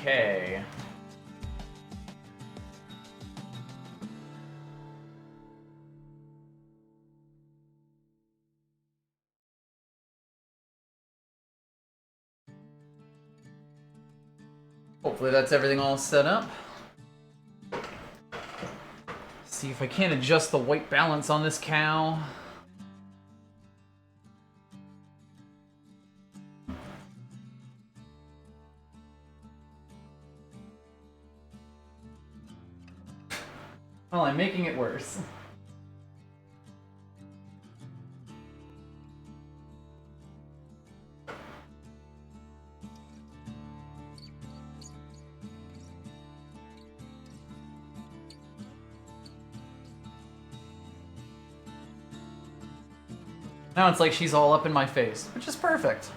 Okay. Hopefully that's everything all set up. See if I can't adjust the white balance on this cow. Well, I'm making it worse. Now it's like she's all up in my face, which is perfect.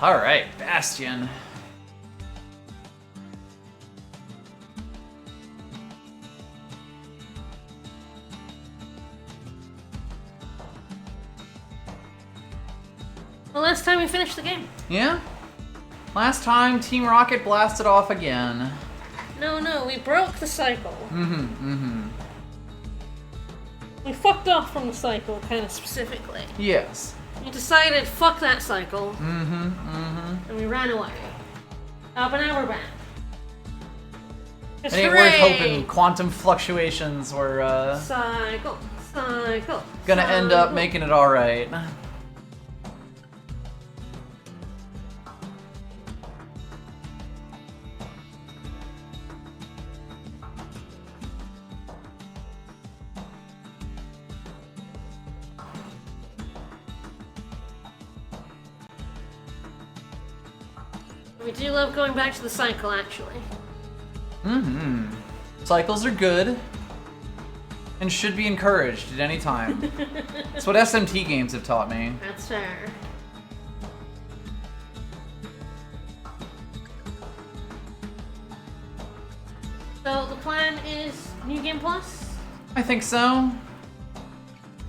Alright, Bastion. Well, last time we finished the game. Yeah? Last time, Team Rocket blasted off again. No, we broke the cycle. Mm-hmm. We fucked off from the cycle, kind of specifically. Yes. We decided, fuck that cycle. Mm-hmm. And we ran away. But now we're back. It ain't worth hoping quantum fluctuations were, Cycle. gonna end up making it alright. We do love going back to the cycle, actually. Mm-hmm. Cycles are good and should be encouraged at any time. That's what SMT games have taught me. That's fair. So the plan is New Game Plus? I think so.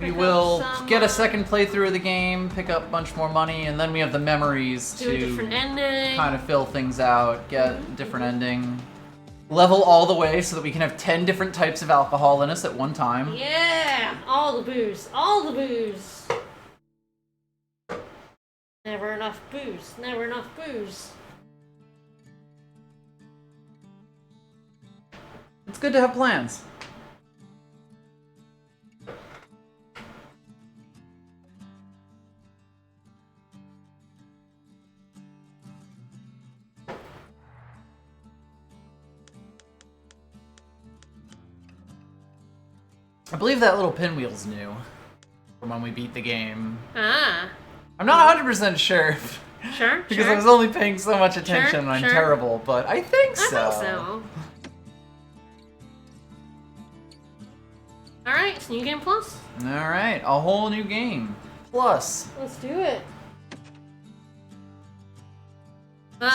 We will get a second playthrough of the game, pick up a bunch more money, and then we have the memories do a to different ending. kind of fill things out, get a different ending. Level all the way so that we can have 10 different types of alcohol in us at one time. Yeah! All the booze. All the booze. Never enough booze. Never enough booze. It's good to have plans. I believe that little pinwheel's new from when we beat the game. Ah. I'm not 100% sure. Sure, Because sure. I was only paying so much attention and I'm sure. terrible, but I think so. I think so. Alright, it's New Game Plus. Alright, a whole new game. Plus. Let's do it.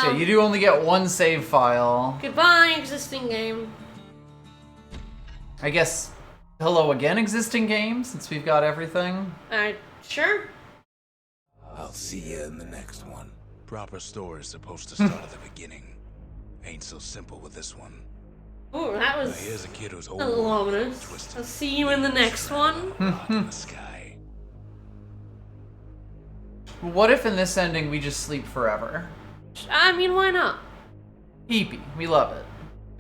So you do only get one save file. Goodbye, existing game. I guess hello again, existing game, since we've got everything. Sure. I'll see you in the next one. Proper story's supposed to start at the beginning. Ain't so simple with this one. Ooh, that Now was here's a kid who's a little ominous. twisted. I'll see you in the next one. In the sky. What if in this ending we just sleep forever? I mean, why not? Eepy, we love it.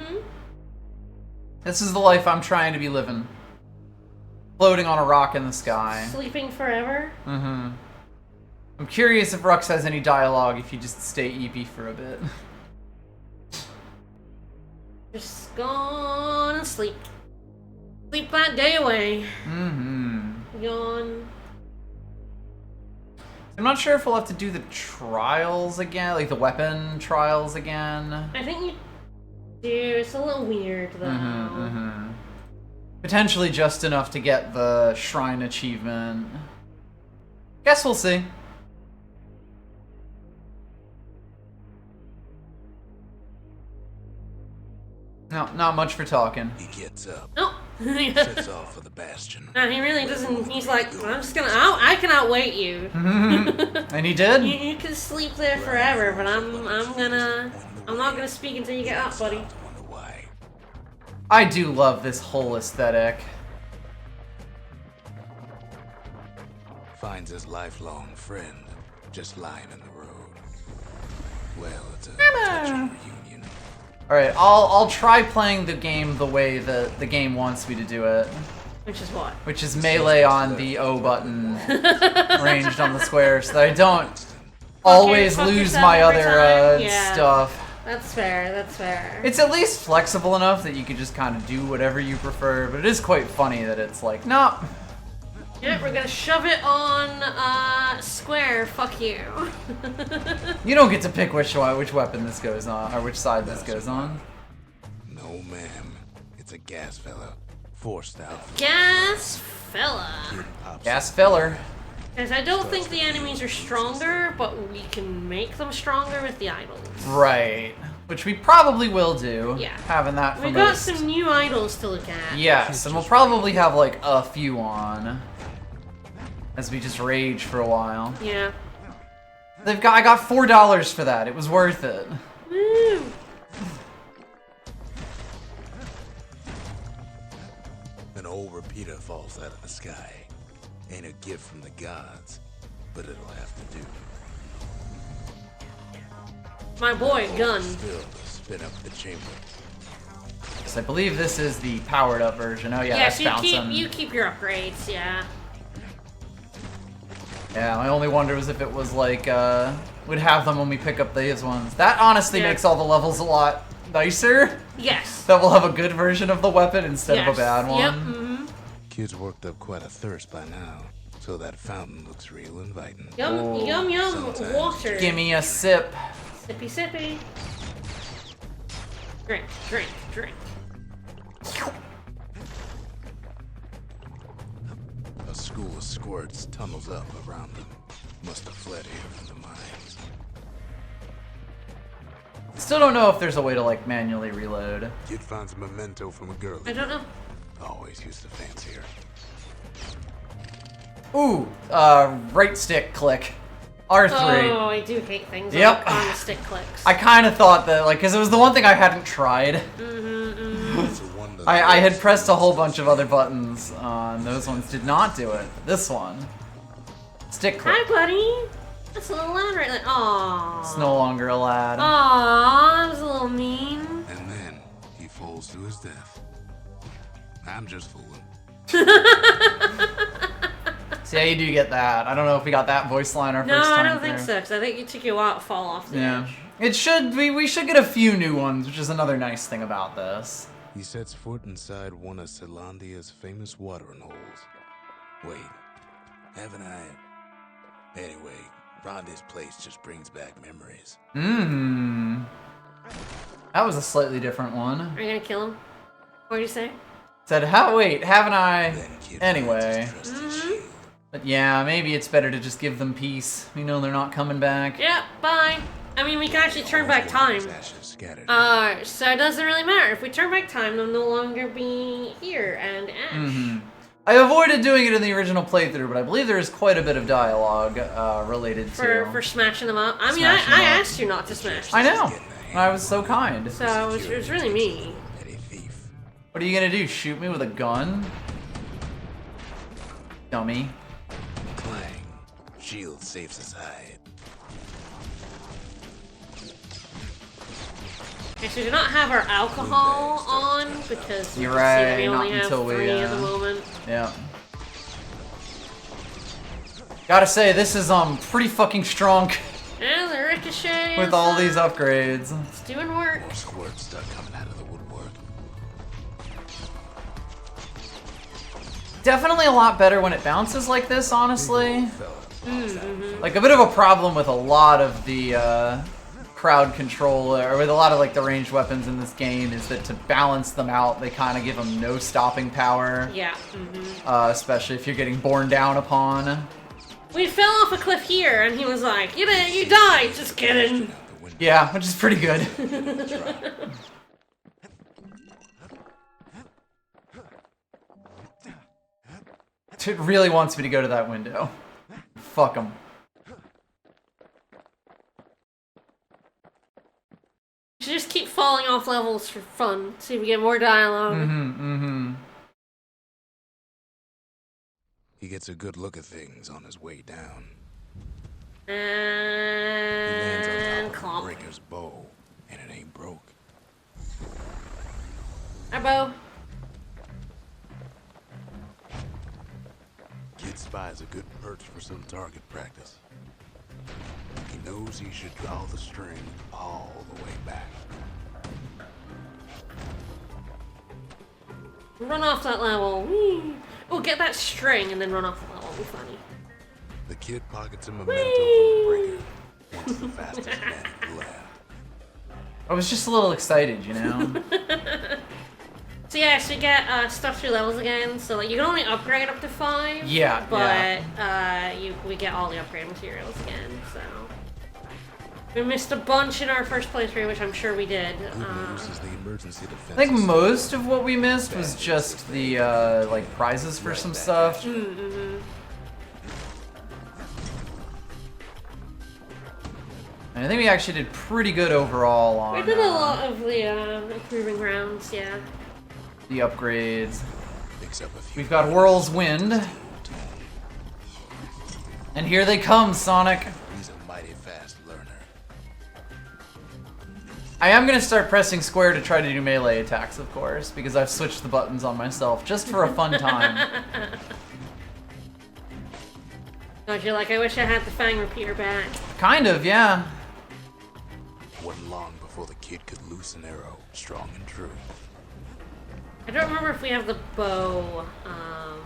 Hmm? This is the life I'm trying to be living. Floating on a rock in the sky. Sleeping forever? Mm-hmm. I'm curious if Rux has any dialogue if you just stay eepy for a bit. Just gone and sleep. Sleep that day away. Mm-hmm. Yawn. I'm not sure if we'll have to do the trials again, like the weapon trials again. I think you Dude, it's a little weird though. Potentially just enough to get the shrine achievement. Guess we'll see. No, not much for talking. He gets up, Nope. sets off for the Bastion. No, he really doesn't. He's like, I'm just gonna. I can outwait you. And he did? You can sleep there forever, but I'm not gonna speak until you get up, buddy. Wonder why. I do love this whole aesthetic. Finds his lifelong friend just lying in the road. Well, it's a touching reunion. Alright, I'll try playing the game the way that the game wants me to do it. Which is what? Which is melee on the O button, ranged on the square, so that I don't always fuck lose yourself my every other time? Yeah. stuff. That's fair. That's fair. It's at least flexible enough that you can just kind of do whatever you prefer, but it is quite funny that it's like, nope. Yeah, we're gonna shove it on square. Fuck you. You don't get to pick which weapon this goes on, or which side this goes on. No, ma'am. It's a gas fella. Forced out. Gas fella. Kid pops Gas up. filler. Because I don't think the enemies are stronger, but we can make them stronger with the idols. Right. Which we probably will do. Yeah. Having that for We got most. some new idols to look at. Yes, and we'll probably have like a few on. As we just rage for a while. Yeah. I got $4 for that. It was worth it. Woo! An old repeater falls out of the sky. Ain't a gift from the gods, but it'll have to do. My boy, gun. Still to spin up the chamber. So I believe this is the powered up version. Oh yeah, that's so bouncing. you keep your upgrades, yeah. Yeah, my only wonder was if it was like, would have them when we pick up these ones. That honestly Yeah. makes all the levels a lot nicer. Yes. That we'll have a good version of the weapon instead of a bad one. Yep. Mm-hmm. Kid's worked up quite a thirst by now, so that fountain looks real inviting. Yum, Oh, yum, yum. sometimes. Water. Give me a sip. Sippy, sippy. Drink, drink, drink. A school of squirts tunnels up around them. Must have fled here from the mines. Still don't know if there's a way to like manually reload. Kid finds a memento from a girl. I don't know. Always used to fancy her. Ooh, right stick click. R3. Oh, I do hate things Yep. on the stick clicks. I kind of thought that, like, because it was the one thing I hadn't tried. It's a wonder I had pressed a whole bunch of other buttons on those ones, did not do it. This one. Stick click. Hi, buddy. That's a little loud right there. Aww. It's no longer a lad. Aww, that was a little mean. And then he falls to his death. I'm just fooling. See, yeah, you do get that. I don't know if we got that voice line our No, first time I don't think through. so, because I think it took you a while to fall off the Yeah. edge. It should be, we should get a few new ones, which is another nice thing about this. He sets foot inside one of Celandia's famous watering holes. Wait, haven't I? Anyway, Rhonda's place just brings back memories. That was a slightly different one. Are you gonna kill him? What did you say? Said, wait, haven't I? Then Kid Anyway. finds his trusted shield. But yeah, maybe it's better to just give them peace. We know they're not coming back. Yeah, bye. I mean, we can actually turn back time. Ashes scattered. So it doesn't really matter. If we turn back time, they'll no longer be here and Ash. I avoided doing it in the original playthrough, but I believe there is quite a bit of dialogue related to... For smashing them up. I mean, Smashing I them up. asked you not to smash I them. know. I was so kind. So it was really me. Petty thief. What are you gonna do? Shoot me with a gun? Dummy. Clang. Shield saves his hide. Okay, so we do not have our alcohol on because You're you can see that right, we only not have until we, 3 at the uh, moment. Yeah. Gotta say, this is pretty fucking strong And the ricochet with is, all these upgrades. It's doing work. More squirts start coming out of the woodwork. Definitely a lot better when it bounces like this, honestly. Fella. Like, a bit of a problem with a lot of the crowd control, or with a lot of like the ranged weapons in this game, is that to balance them out, they kind of give them no stopping power. Yeah. Especially if you're getting borne down upon. We fell off a cliff here, and he was like, you died. Just kidding. Yeah, which is pretty good. It really wants me to go to that window. Fuck him. Should just keep falling off levels for fun. See if we get more dialogue. He gets a good look at things on his way down. And He lands on top of clomp. Breaker's bow, and it ain't broke. Our bow. Kid spies a good perch for some target practice. He knows he should draw the string all the way back. Run off that level. Whee. Oh, get that string and then run off the level. It'll be funny. The kid pockets a memento from the Breaker. Once the fastest man in the lab. I was just a little excited, you know? So yeah, so you get stuff through levels again. So like you can only upgrade up to 5. Yeah, but we get all the upgrade materials again. So we missed a bunch in our first playthrough, which I'm sure we did. Good news is the emergency defense. I think most of what we missed was just the, like, prizes for some stuff. And I think we actually did pretty good overall on... We did a lot of the improving rounds, yeah. The upgrades. Picks up a few We've got Whirl's Wind. And here they come, Sonic. He's a mighty fast learner. I am going to start pressing square to try to do melee attacks, of course, because I've switched the buttons on myself, just for a fun time. God, you're like, I wish I had the Fang Repeater back. Kind of, yeah. Wasn't long before the kid could loose an arrow, strong and true. I don't remember if we have the bow. I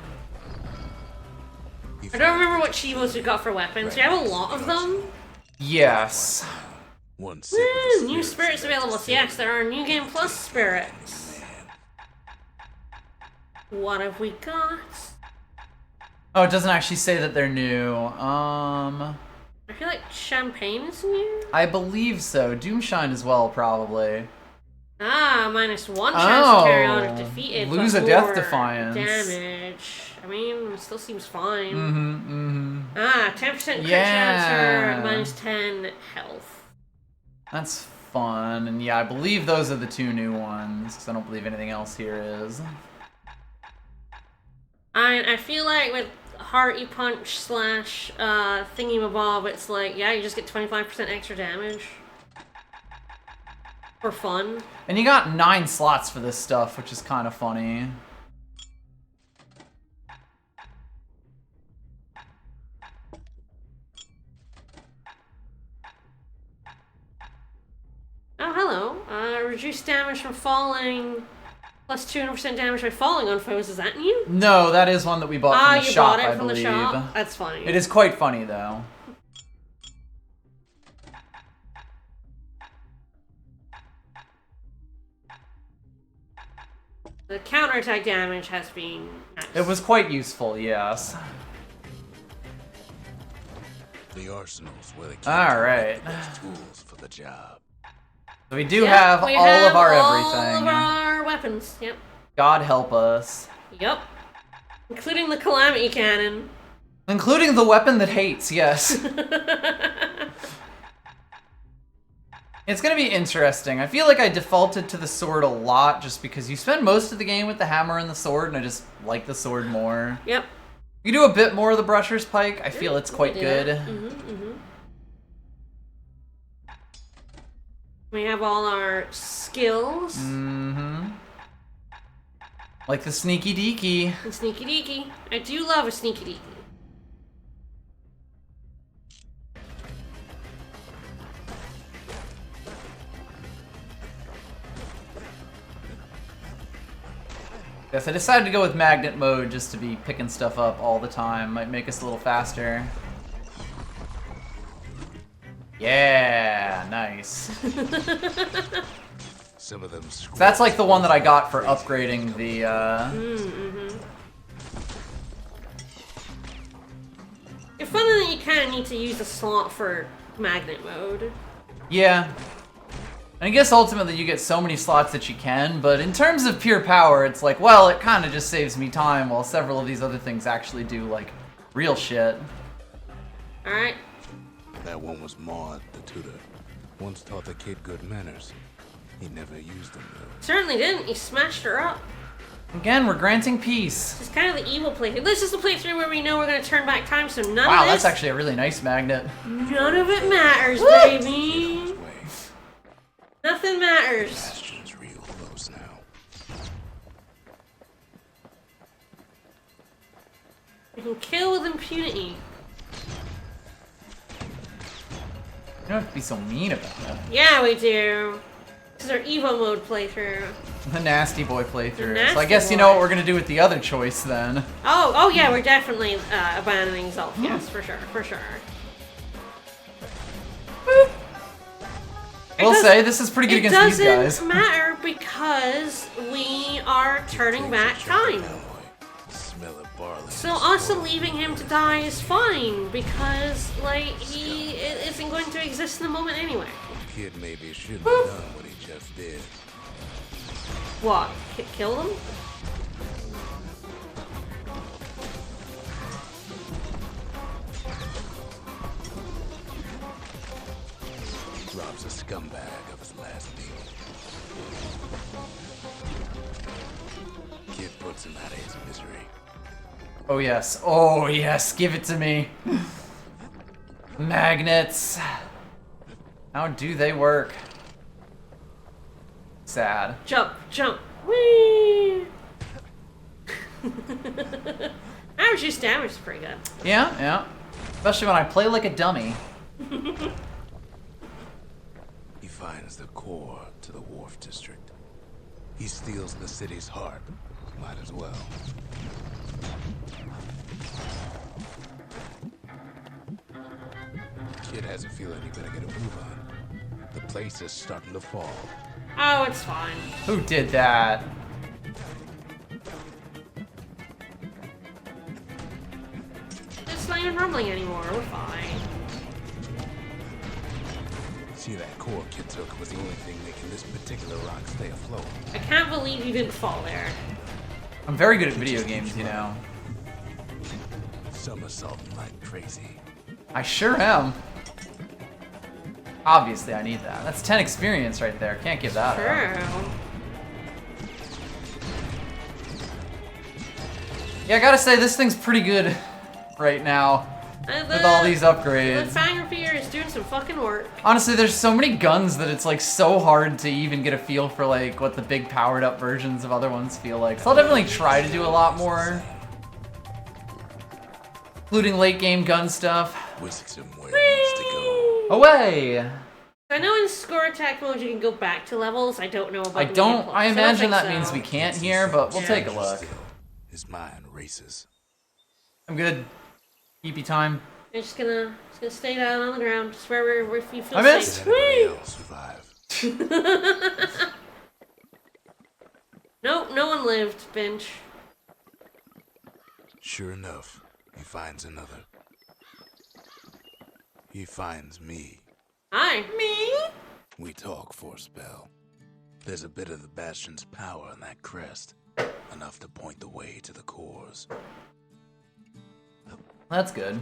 don't remember what Chivos we got for weapons. We have a lot of them. Yes. One Woo, new spirits available. So yes, there are New Game Plus spirits. What have we got? Oh, it doesn't actually say that they're new. I feel like Champagne is new. I believe so. Doomshine as well, probably. Ah, -1 chance to carry on if defeated. Lose but a death more defiance. Damage. I mean, it still seems fine. Mm-hmm. Ah, 10% crit Yeah. chance for -10 health. That's fun. And yeah, I believe those are the 2 new ones, because I don't believe anything else here is. I feel like with Hearty Punch / Thingy-mabob, it's like, yeah, you just get 25% extra damage. For fun. And you got 9 slots for this stuff, which is kind of funny. Oh, hello. Reduce damage from falling, plus 200% damage by falling on foes. Is that new? No, that is one that we bought from the you shop, bought it I from believe. the shop? That's funny. It is quite funny, though. The counterattack damage has been nice. It was quite useful, yes. The arsenal's where the kid All right. best tools for the job. So we do have we all have of our all everything. of our weapons. Yep. God help us. Yep. Including the Calamity Cannon. Including the weapon that hates, yes. It's gonna be interesting. I feel like I defaulted to the sword a lot just because you spend most of the game with the hammer and the sword, and I just like the sword more. Yep. You do a bit more of the Brusher's Pike, I feel it's quite good. We have all our skills. Like the Sneaky Deaky. And Sneaky Deaky. I do love a Sneaky Deaky. Yes, I decided to go with magnet mode just to be picking stuff up all the time. Might make us a little faster. Yeah, nice. Some of them. So that's like the one that I got for upgrading the. It's funny that you kind of need to use the slot for magnet mode. Yeah. And I guess ultimately you get so many slots that you can, but in terms of pure power, it's like, well, it kind of just saves me time while several of these other things actually do, like, real shit. Alright. That one was Maud, the tutor. Once taught the kid good manners. He never used them, though. Certainly didn't. He smashed her up. Again, we're granting peace. This is kind of the evil playthrough. This is the playthrough where we know we're going to turn back time, so none Wow, of this... that's actually a really nice magnet. None of it matters, baby. Nothing matters. Bastion's real close now. We can kill with impunity. You don't have to be so mean about it. Yeah, we do. This is our Evo mode playthrough. The nasty boy playthrough. The So I guess nasty you know boy. what we're gonna do with the other choice then. Oh yeah, we're definitely abandoning Zelf. Yes, for sure. We'll say this is pretty good against these guys. It doesn't matter because we are turning back time. Smell of barley. So us leaving him to die is fine because, like, he isn't going to exist in the moment anyway. Kid maybe shouldn't have done what he just did. What? Kill him? Rob's a scumbag of his last name. Kid puts him out of his misery. Oh yes, give it to me. Magnets. How do they work? Sad. Jump! Whee! Average use damage is pretty good. Yeah. Especially when I play like a dummy. He finds the core to the Wharf District. He steals the city's heart. Might as well. Kid has a feeling he better get a move on. The place is starting to fall. Oh, it's fine. Who did that? It's not even rumbling anymore. We're fine. See, that core Kid took was the only thing making this particular rock stay afloat. I can't believe you didn't fall there. I'm very good at video games, you know. Somersaulting like crazy. I sure am. Obviously, I need that. That's 10 experience right there. Can't give that up. True. Yeah, I gotta say, this thing's pretty good right now. With all these The upgrades. Fang Repeater is doing some fucking work. Honestly, there's so many guns that it's like so hard to even get a feel for like what the big powered up versions of other ones feel like. So I'll definitely try to do a lot more. Including late game gun stuff. Whisks him where he needs to go. Away! I know in score attack mode you can go back to levels. I don't know about I the don't, main I plus. imagine don't that think means so. we can't here, but we'll Yeah. take a look. Still, his mind races. I'm good. Keepy time. I'm just gonna stay down on the ground, just where you feel I missed. safe. Did anybody Whee! else survive? Nope, no one lived, Bench. Sure enough, he finds another. He finds me. Hi. Me? We talk for a spell. There's a bit of the Bastion's power in that crest. Enough to point the way to the cores. That's good.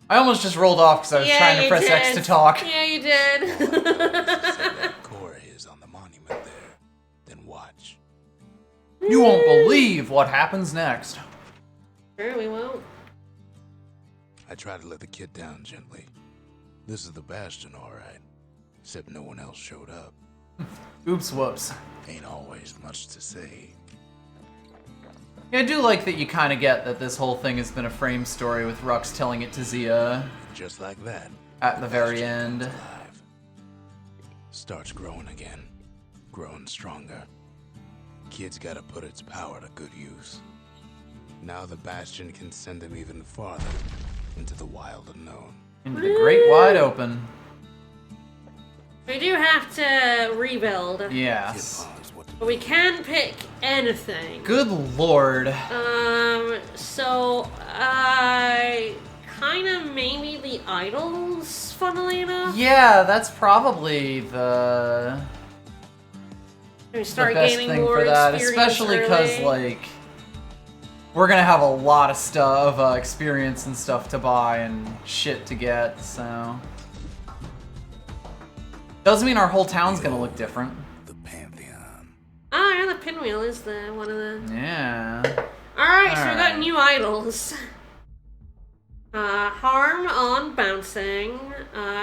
I almost just rolled off because I was trying to you press X did. to talk. Yeah, you did. That core is on the monument there. Then watch. You won't believe what happens next. Sure, we won't. I try to let the kid down gently. This is the Bastion, alright. Except no one else showed up. Oops, whoops. Ain't always much to say. Yeah, I do like that you kind of get that this whole thing has been a frame story with Rux telling it to Zia Just like that. at the very Bastion end. comes alive. Starts growing again. Growing stronger. Kid's gotta put its power to good use. Now the Bastion can send him even farther into the wild unknown. Into the great wide open. We do have to rebuild. Yes. But we can pick anything. Good lord. So, kind of maybe the idols, funnily enough. Yeah, that's probably the We start best gaining thing more for that, experience especially because early. like we're gonna have a lot of stuff, experience and stuff to buy and shit to get. So doesn't mean our whole town's gonna look different. The Pantheon. Oh, yeah, the pinwheel is the one of the. Yeah. Alright, so we got Alright. new idols. Harm on bouncing.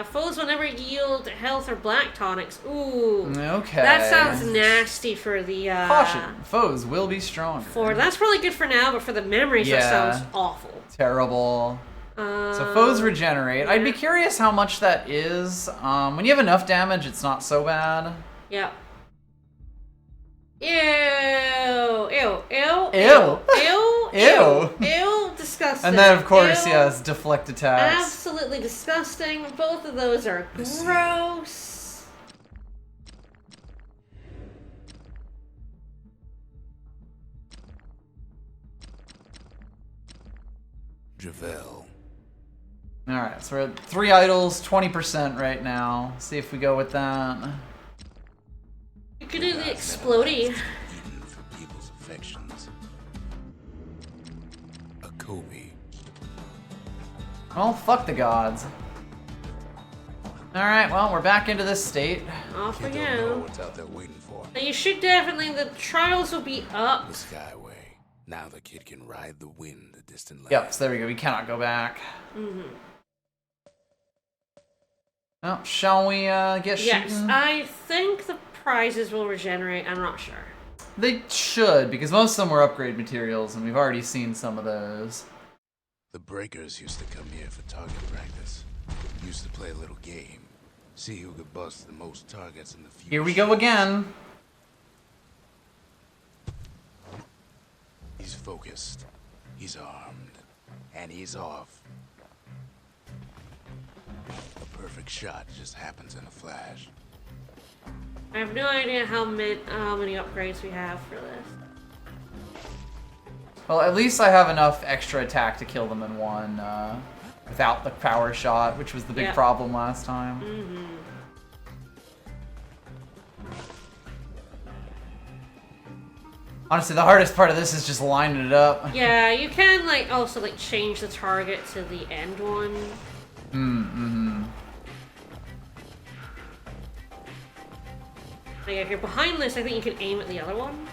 Foes will never yield health or black tonics. Ooh. Okay. That sounds nasty for the, Caution, foes will be stronger. That's probably good for now, but for the memories, Yeah. that sounds awful. Terrible. So foes regenerate. I'd be curious how much that is. When you have enough damage, it's not so bad. Yep. Ew. Ew. Ew. Ew. Ew. Ew. Ew. Ew. Disgusting. And then, of course, Ew. yes, deflect attacks. Absolutely disgusting. Both of those are gross. Javel. Alright, so we're at 3 idols, 20% right now. See if we go with that. You could do the explodey. Eaten for people's affections. A Kobe. Well, fuck the gods. Alright, well, we're back into this state. Off we You don't know go. what's out there waiting for. Now you should definitely, the trials will be up. The Skyway. Now the kid can ride the wind a distant land. Yep, so there we go. We cannot go back. Oh, shall we get Yes, shooting? I think the prizes will regenerate. I'm not sure. They should, because most of them were upgrade materials, and we've already seen some of those. The breakers used to come here for target practice. Used to play a little game. See who could bust the most targets in the future. Here we go again. He's focused. He's armed. And he's off. A perfect shot just happens in a flash. I have no idea how many upgrades we have for this. Well, at least I have enough extra attack to kill them in one, without the power shot, which was the big Yeah. problem last time. Honestly, the hardest part of this is just lining it up. Yeah, you can like also like change the target to the end one. Like if you're behind this, I think you can aim at the other one.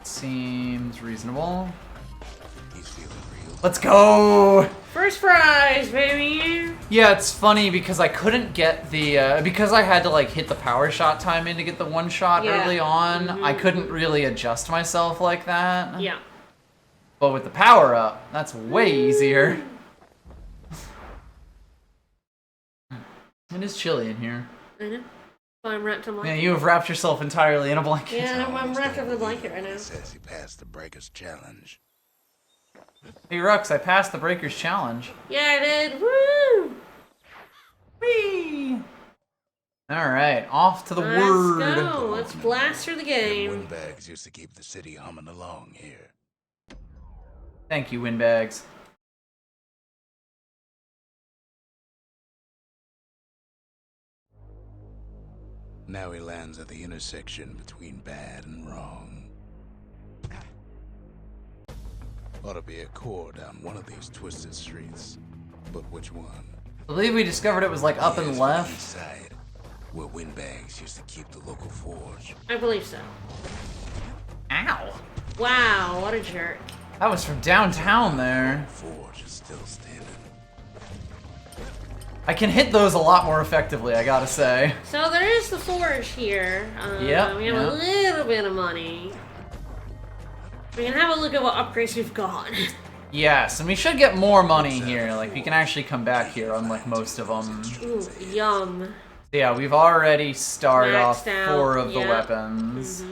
Seems reasonable. He's feeling real. Let's go! First prize, baby! Yeah, it's funny because I couldn't get the, because I had to like hit the power shot timing to get the one shot Yeah. early on, I couldn't really adjust myself like that. Yeah. But with the power up, that's way easier. It is chilly in here. I know. I'm wrapped in Yeah, blanket. you have wrapped yourself entirely in a blanket. Yeah, I'm Almost wrapped up in a every blanket right year now. He says he passed the breakers challenge. Hey Rux, I passed the Breakers Challenge. Yeah, I did. Woo! Whee! Alright, off to the Let's word. go. Let's blast through the Them game. windbags used to keep the city humming along here. Thank you, Windbags. Now he lands at the intersection between bad and wrong. Ought to be a core down one of these twisted streets. But which one? I believe we discovered it was like up and Here's the left. east side, where windbags used to keep the local forge. I believe so. Ow. Wow, what a jerk. That was from downtown there. Forge is still standing. I can hit those a lot more effectively, I gotta say. So there is the forge here. Yep, We have a little bit of money. We can have a look at what upgrades we've got. Yes, and we should get more money here. Like, we can actually come back here, unlike most of them. Ooh, yum. Yeah, we've already started off Maxed out, 4 of the yeah. weapons.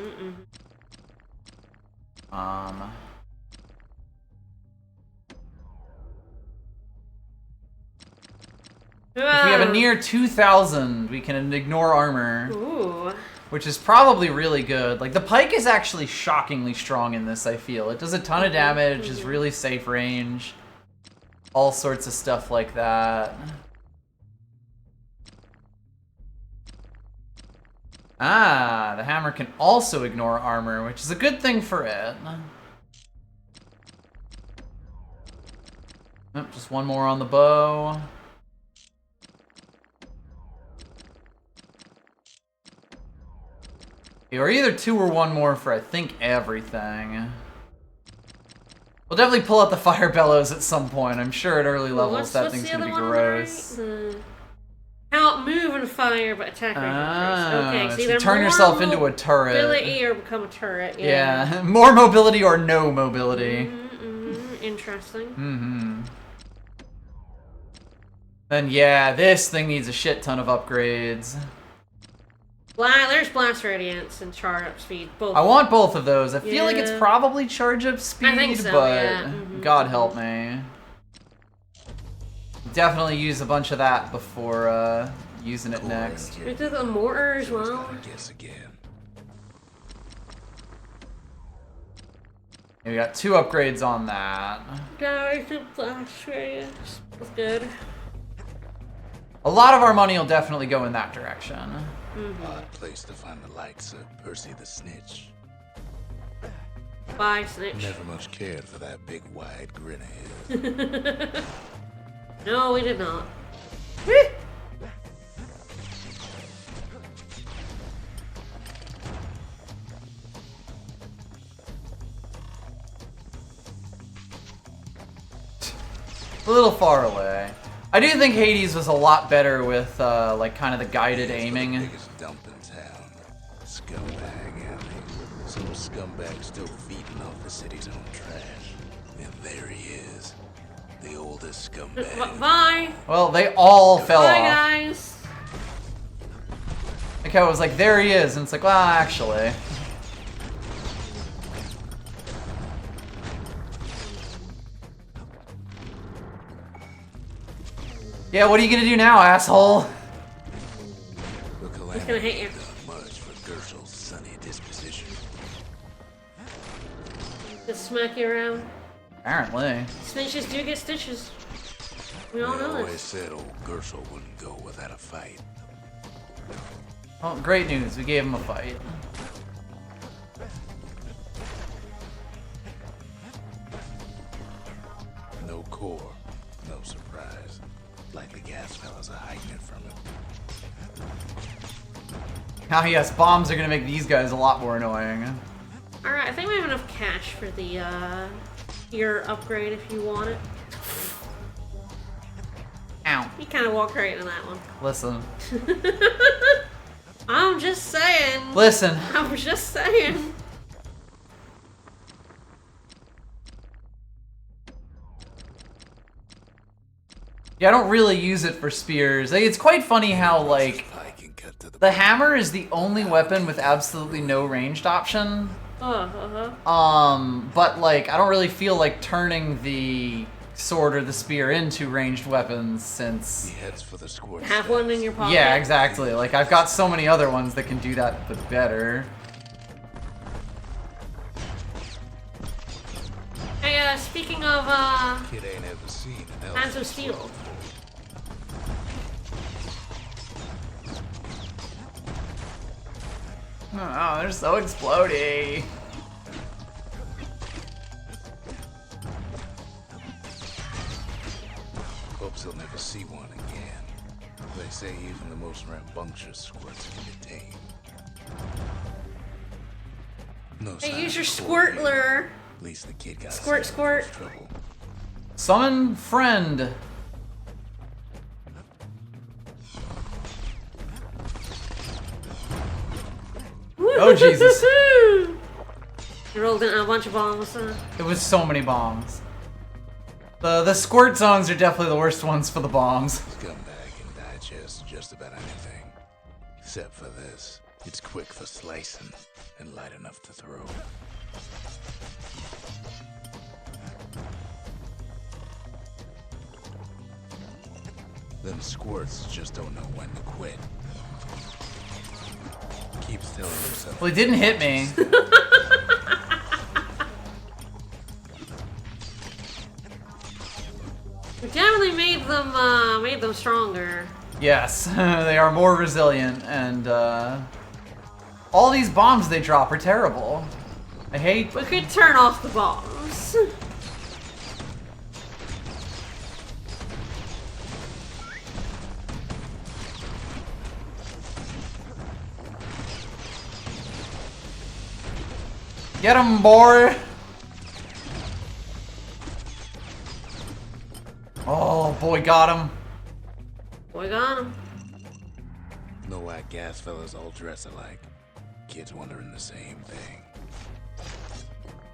If we have a near 2,000, we can ignore armor. Ooh. Which is probably really good. Like, the pike is actually shockingly strong in this, I feel. It does a ton of damage, is really safe range. All sorts of stuff like that. Ah, the hammer can also ignore armor, which is a good thing for it. Oh, just one more on the bow. Or either 2 or 1 more for, I think, everything. We'll definitely pull out the fire bellows at some point. I'm sure at early levels that thing's gonna be gross. Cannot move and fire, but attack rate increase. Okay, so either turn yourself into a turret. Mobility or become a turret. Yeah, more mobility or no mobility. Interesting. Then yeah, this thing needs a shit ton of upgrades. There's blast radiance and charge up speed. Both. I want both of those. I feel like it's probably charge up speed, I think so, but God help me. Definitely use a bunch of that before using it next. We did the mortar as well. Again. We got 2 upgrades on that. Guys, the blast radiance. That's good. A lot of our money will definitely go in that direction. Odd place to find the likes of Percy the Snitch. Bye, Snitch. Never much cared for that big wide grin of his. No, we did not. A little far away. I do think Hades was a lot better with like kind of the guided aiming. The biggest dump in town. Scumbag alley. Some scumbag still feeding off the city's own trash. And there he is. The oldest scumbag. Bye. Well, they all fell off. Bye, guys. Like I was like, there he is, and it's like, well, actually. Yeah, what are you gonna do now, asshole? He's gonna hit you. Much for Gershel's sunny disposition. Just smack you around. Apparently. Snitches do get stitches. We all know always this. said old Gershel wouldn't go without a fight. Well, great news. We gave him a fight. No core, no surprise. Like the gas fellas are hiding it from him. Ah, yes, bombs are gonna make these guys a lot more annoying. Alright, I think we have enough cash for the your upgrade if you want it. Ow. You kind of walked right into that one. Listen. I'm just saying. Listen. I'm just saying. Yeah, I don't really use it for spears. Like, it's quite funny how, like, the hammer is the only weapon with absolutely no ranged option. But, like, I don't really feel like turning the sword or the spear into ranged weapons since... He heads for the squirt. Have one in your pocket. Yeah, exactly. Like, I've got so many other ones that can do that, but better. Hey, speaking of, Kid ain't ever seen an Hands of Steel. Oh, they're so explodey. Hopes he'll never see one again. They say even the most rambunctious squirts can be tamed. No Hey, sign use your of squirt coordinating. lure. At least the kid got Squirt, saved from squirt. trouble. Summon friend. Oh, Jesus. You rolled in a bunch of bombs. It was so many bombs. The squirt zones are definitely the worst ones for the bombs. Scumbag can digest just about anything. Except for this. It's quick for slicing and light enough to throw. Them squirts just don't know when to quit. Keeps telling himself. Well, he didn't hit me. We definitely made them stronger. Yes, they are more resilient, and all these bombs they drop are terrible. I hate. We could turn off the bombs. Get him, boy! Oh, boy, got him. We got him. No whack gas fellas all dress alike. Kids wondering the same thing.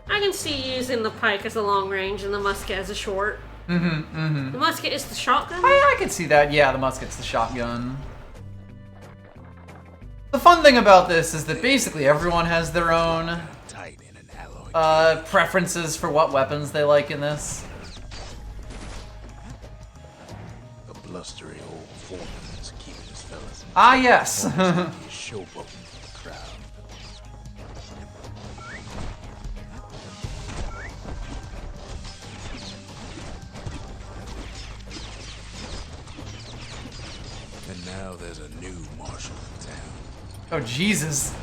I can see using the pike as a long range and the musket as a short. The musket is the shotgun? I can see that. Yeah, the musket's the shotgun. The fun thing about this is that basically everyone has their own Tight in an alloy. preferences for what weapons they like in this. A blustery old foreman is keeping his fellas. Ah, yes. He's showboating for the crowd. And now there's a new marshal in town. Oh, Jesus.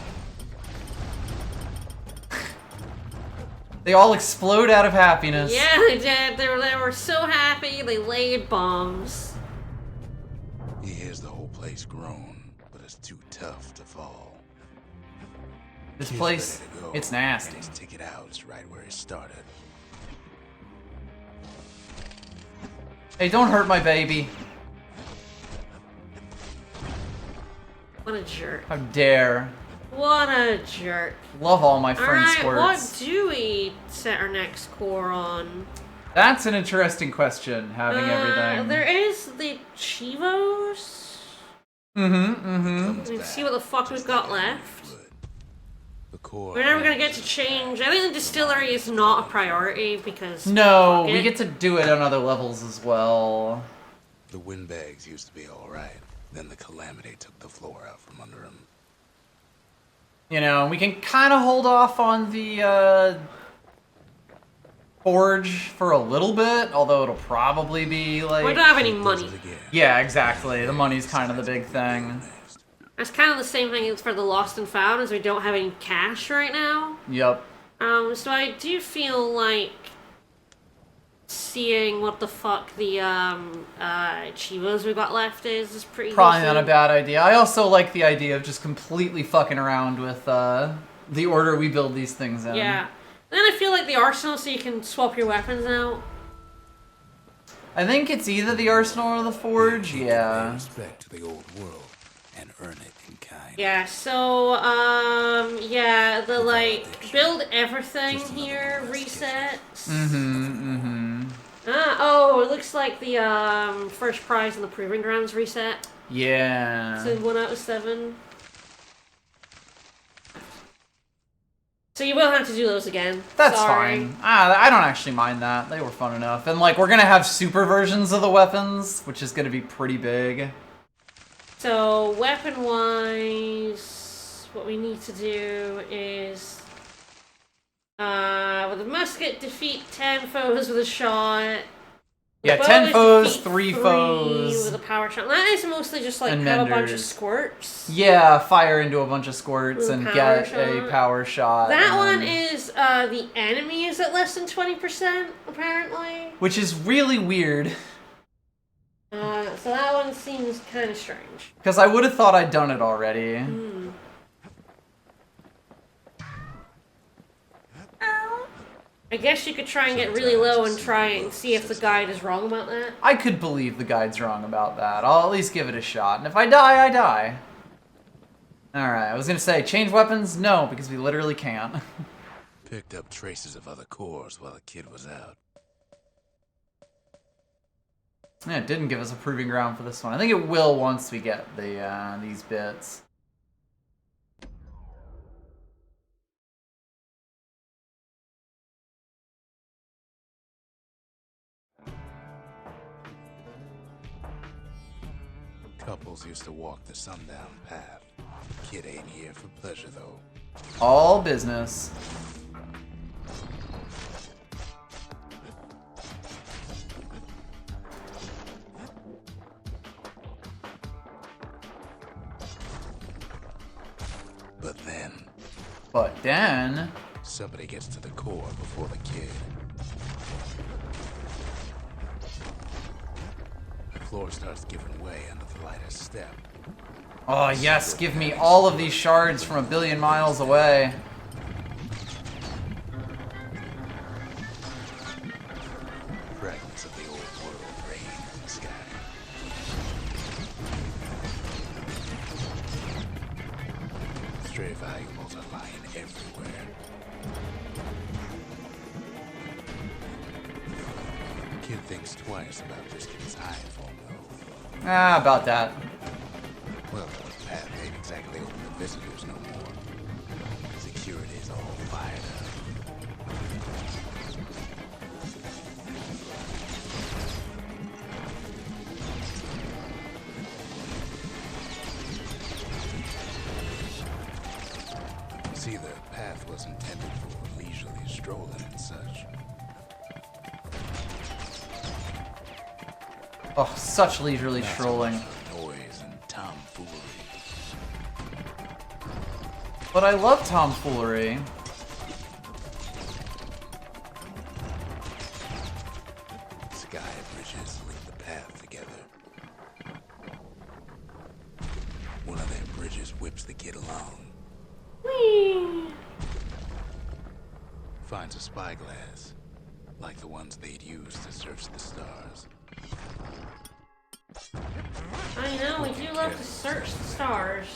They all explode out of happiness. Yeah, they did. They were so happy they laid bombs. He hears the whole place groan, but it's too tough to fall. This Kid's place, ready to go, it's nasty. And his ticket out is right where he started. Hey, don't hurt my baby. What a jerk. How dare. What a jerk. Love all my friend Alright, what squirts. do we set our next core on? That's an interesting question, having everything. There is the Chivos. Comes Let's see back, what the fuck we've just got like left. wood. The core We're never gonna get to change. I think the distillery is not a priority because No, fuck we it. get to do it on other levels as well. The windbags used to be alright. Then the calamity took the floor out from under him. You know, we can kind of hold off on the forge for a little bit, although it'll probably be like... We don't have any Does money. it again. Yeah, exactly. The money's kind of the big thing. Next. That's kind of the same thing as for the Lost and Found, as we don't have any cash right now. Yep. So I do feel like seeing what the fuck the Chivos we got left is pretty Probably not a decent. bad idea. I also like the idea of just completely fucking around with the order we build these things in. Yeah. Then I feel like the arsenal, so you can swap your weapons out. I think it's either the arsenal or the forge. Pay Yeah. respect to the old world and earn it in kind. Yeah, so, yeah, the, like, build everything here resets. Oh, it looks like the, first prize in the Proving Grounds reset. Yeah. So 1 out of 7. So you will have to do those again. That's Sorry. fine. I don't actually mind that. They were fun enough. And, like, we're gonna have super versions of the weapons, which is gonna be pretty big. So, weapon-wise, what we need to do is... with a musket, defeat 10 foes with a shot. With Yeah, a bow 10 is foes, defeat 3 3 foes. with a power shot. That is mostly just like And have a bunch of menders. squirts. Yeah, fire into a bunch of squirts With a and power get a shot. power shot. That one and- is, the enemy is at less than 20%, apparently. Which is really weird, So that one seems kind of strange. because I would have thought I'd done it already. I guess you could try and get really low and try and see if the guide is wrong about that. I could believe the guide's wrong about that. I'll at least give it a shot. And if I die, I die. Alright, I was gonna say, change weapons? No, because we literally can't. Picked up traces of other cores while the kid was out. Yeah, it didn't give us a proving ground for this one. I think it will once we get the these bits. Couples used to walk the sundown path. Kid ain't here for pleasure, though. All business. But then... somebody gets to the core before the kid. The floor starts giving way under the lightest step. Oh yes, give me all of these shards from 1 billion miles away. Fragments of the old world rain in the sky. Stray valuables are lying everywhere. Kid thinks twice about risking his eye for him, though. Ah, about that. Well, the path ain't exactly open to visitors no more. Security's all fired up. See, the path was intended for leisurely strolling and such. Oh, such leisurely Not so strolling. much for noise and tomfoolery. But I love tomfoolery. Sky bridges link the path together. One of them bridges whips the kid along. Whee! Finds a spyglass, like the ones they'd use to search the stars. I know, we do love to search the stars.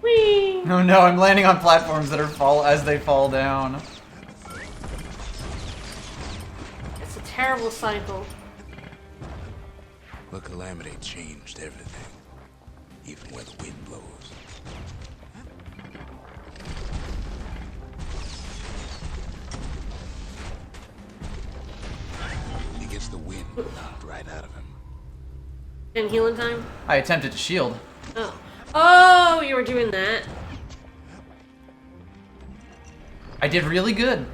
Whee! Oh no, I'm landing on platforms that are as they fall down. It's a terrible cycle. The calamity changed everything, even where the wind blows. He gets the wind knocked right out of him. In healing time? I attempted to shield. Oh. Oh, you were doing that. I did really good.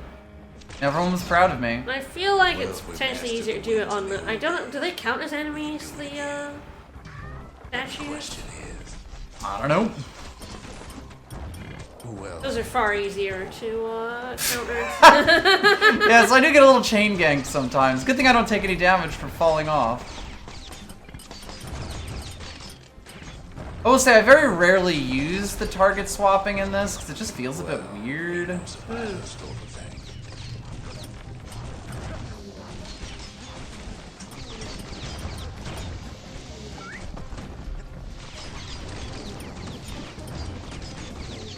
Everyone was proud of me. I feel like Well, it's if we're potentially masters easier to of do it winds, on the... then I don't know, do they count as enemies, the, The statues? question is, I don't know. who else? Those are far easier to, counter. Yeah, so I do get a little chain ganked sometimes. Good thing I don't take any damage for falling off. I will say I very rarely use the target swapping in this because it just feels a bit weird. Survival sort of thing.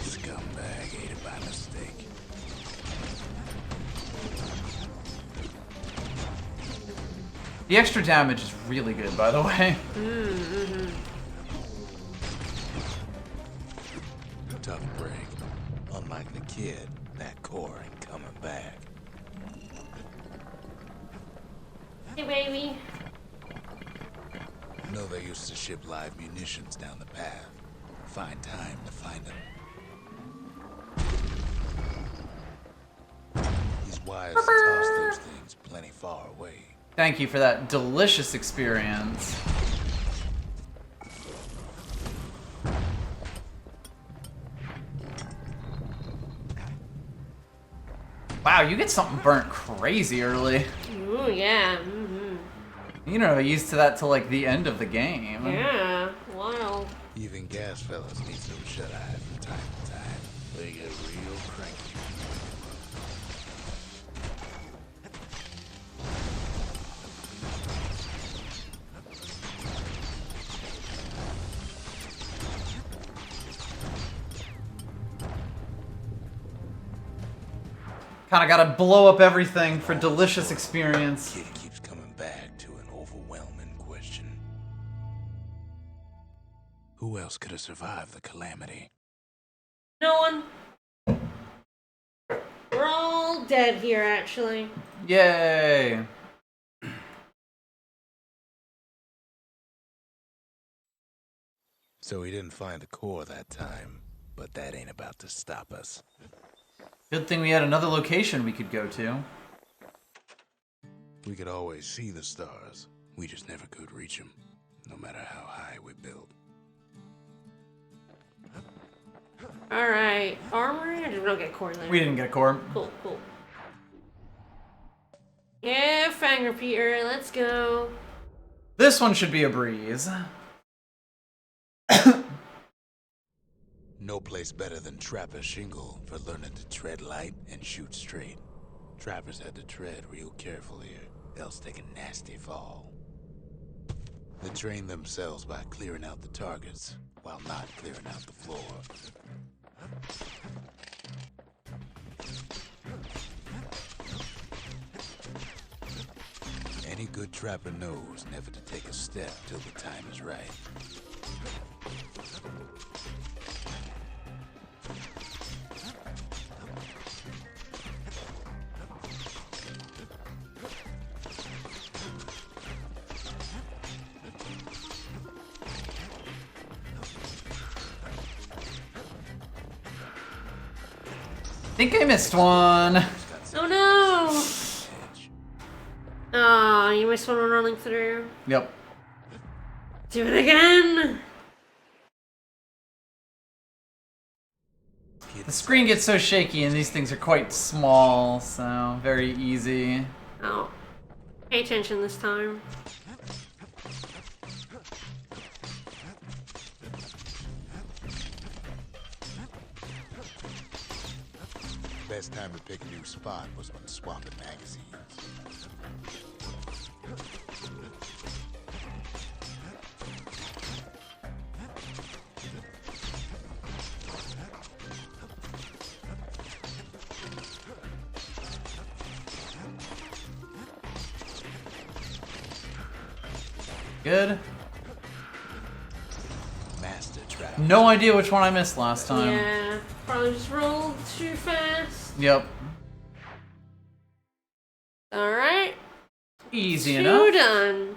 Scumbag ate it by mistake. The extra damage is really good, by the way. Tough break. Unlike the kid, that core ain't coming back. Hey, baby. No, they used to ship live munitions down the path. Find time to find them. These wires toss those things plenty far away. Thank you for that delicious experience. Wow, you get something burnt crazy early. Ooh, yeah. You know, I'm used to that till like the end of the game. Yeah. Wow. Even gas fellas need some shut-eye from time to time. They get real cranky. Kinda gotta blow up everything for delicious experience. Kid keeps coming back to an overwhelming question. Who else could have survived the calamity? No one. We're all dead here, actually. Yay! So we didn't find the core that time, but that ain't about to stop us. Good thing we had another location we could go to. We could always see the stars. We just never could reach them, no matter how high we built. Alright. Armory? Or did we not get core there? We didn't get a core. Cool, cool. Yeah, Fang Repeater, let's go. This one should be a breeze. No place better than Trapper Shingle for learning to tread light and shoot straight. Trappers had to tread real careful here, else take a nasty fall. They train themselves by clearing out the targets, while not clearing out the floor. Any good trapper knows never to take a step till the time is right. I think I missed one. Oh no! Oh, you missed one when running through. Yep. Do it again! The screen gets so shaky and these things are quite small, so very easy. Oh. Pay attention this time. Best time to pick a new spot was when swapping magazines. Good. Master trap. No idea which one I missed last time. Yeah, probably just rolled too fast. Yep. Alright. Easy Two enough. done.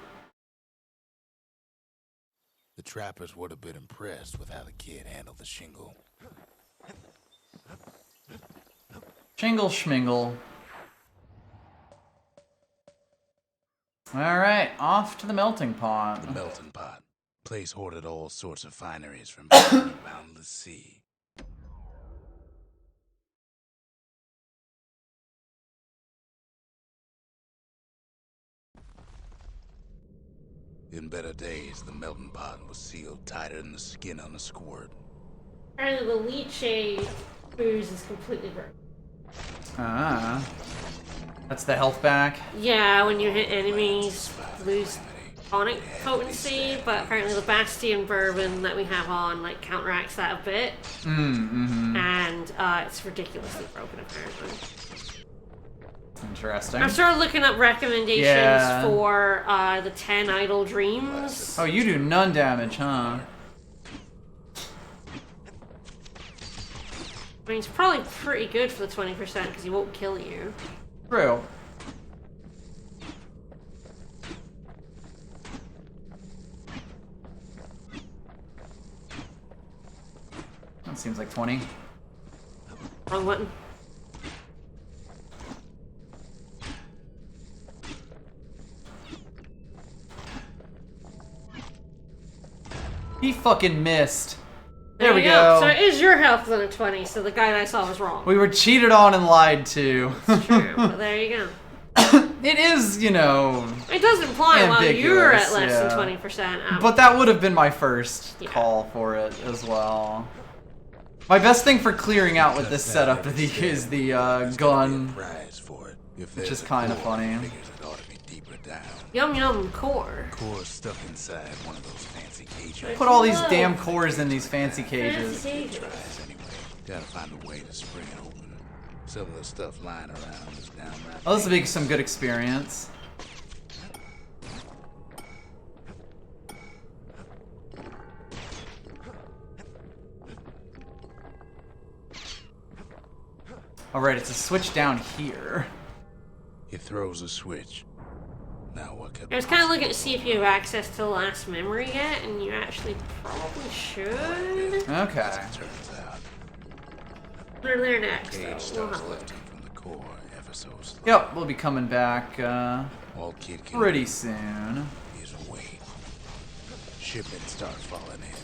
The trappers would have been impressed with how the kid handled the shingle. Shingle schmingle. Alright, off to the melting pot. The melting pot. Place hoarded all sorts of fineries from beyond the boundless sea. In better days, the melting pot was sealed tighter than the skin on a squirt. Apparently the leechade booze is completely broken. Ah. That's the health back. Yeah, when you hit enemies, lose tonic potency, but apparently the Bastion bourbon that we have on like counteracts that a bit. And it's ridiculously broken apparently. Interesting. I started looking up recommendations Yeah. for the 10 Idle Dreams. Oh, you do none damage, huh? I mean, it's probably pretty good for the 20% because he won't kill you. True. That seems like 20. Wrong button. He fucking missed. There you we go. So it is your health than a 20, so the guy that I saw was wrong. We were cheated on and lied to. True, but there you go. It is, you know, It does imply while you're at ambiguous, less yeah. than 20%. but that would have been my first Yeah. call for it as well. My best thing for clearing out with this setup is the gun, Prize for it. If which there's is a kind of core, funny. figures it ought to be deeper down. Yum yum core. Core stuck inside one of those fancy cages. Put all these damn cores in these fancy cages. Fancy cages. Tries anyway. Gotta find a way to spring it open. Some of the stuff lying around is downright. Oh, this will be some good experience. Alright, it's a switch down here. He throws a switch. Now what could I was kind of looking to see if you have access to the last memory yet, and you actually probably should. Okay. turns out? They're there next, Cage though. We'll starts have a look. lifting from the core ever so slowly. Yep, we'll be coming back All Kid can pretty do soon. is wait. Shipment starts falling in.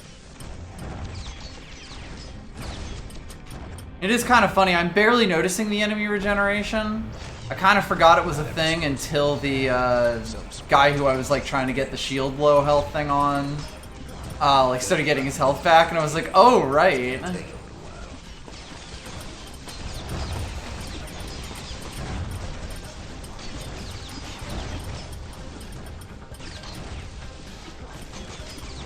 It is kind of funny. I'm barely noticing the enemy regeneration. I kind of forgot it was a thing until the guy who I was like trying to get the shield blow health thing on, like started getting his health back, and I was like, oh right.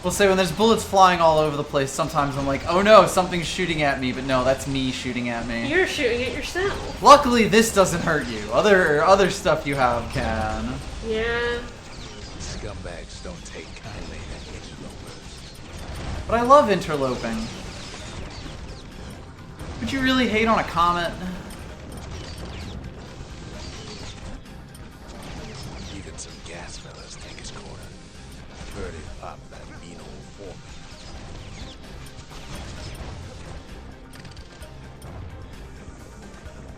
We'll say when there's bullets flying all over the place, sometimes I'm like, oh no, something's shooting at me, but no, that's me shooting at me. You're shooting at yourself. Luckily, this doesn't hurt you. Other stuff you have can. Yeah. Scumbags don't take kindly to interlopers. But I love interloping. Would you really hate on a comet? Even some gas fellas take his corner. Heard it pop that mean old foreman.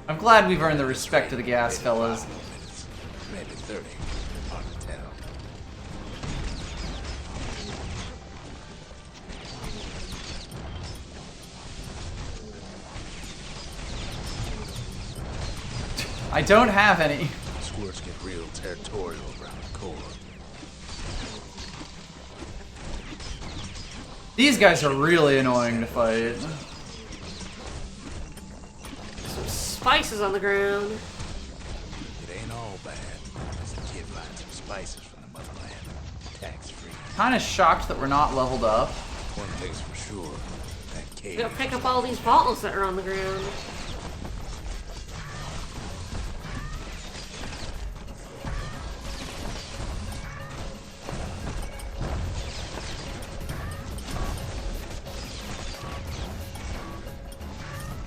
I'm glad we've earned the respect of the gas fellas. Maybe 30. Hard to tell. I don't have any. Squirts get real territorial around the core. These guys are really annoying to fight. Some spices on the ground. It ain't all bad. As the kid finds some spices from the motherland. Tax-free. Kind of shocked that we're not leveled up. One thing's for sure. That cave. You gotta pick up all these bottles that are on the ground.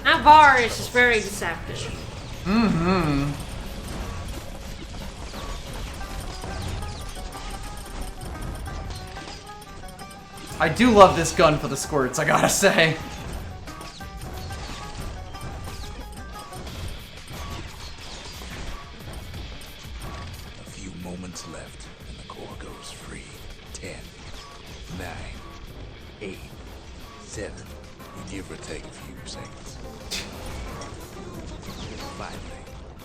That bar is just very deceptive. Mm-hmm. I do love this gun for the squirts, I gotta say. A few moments left, and the core goes free. 10, 9, 8, 7. You give or take a few seconds. Finally,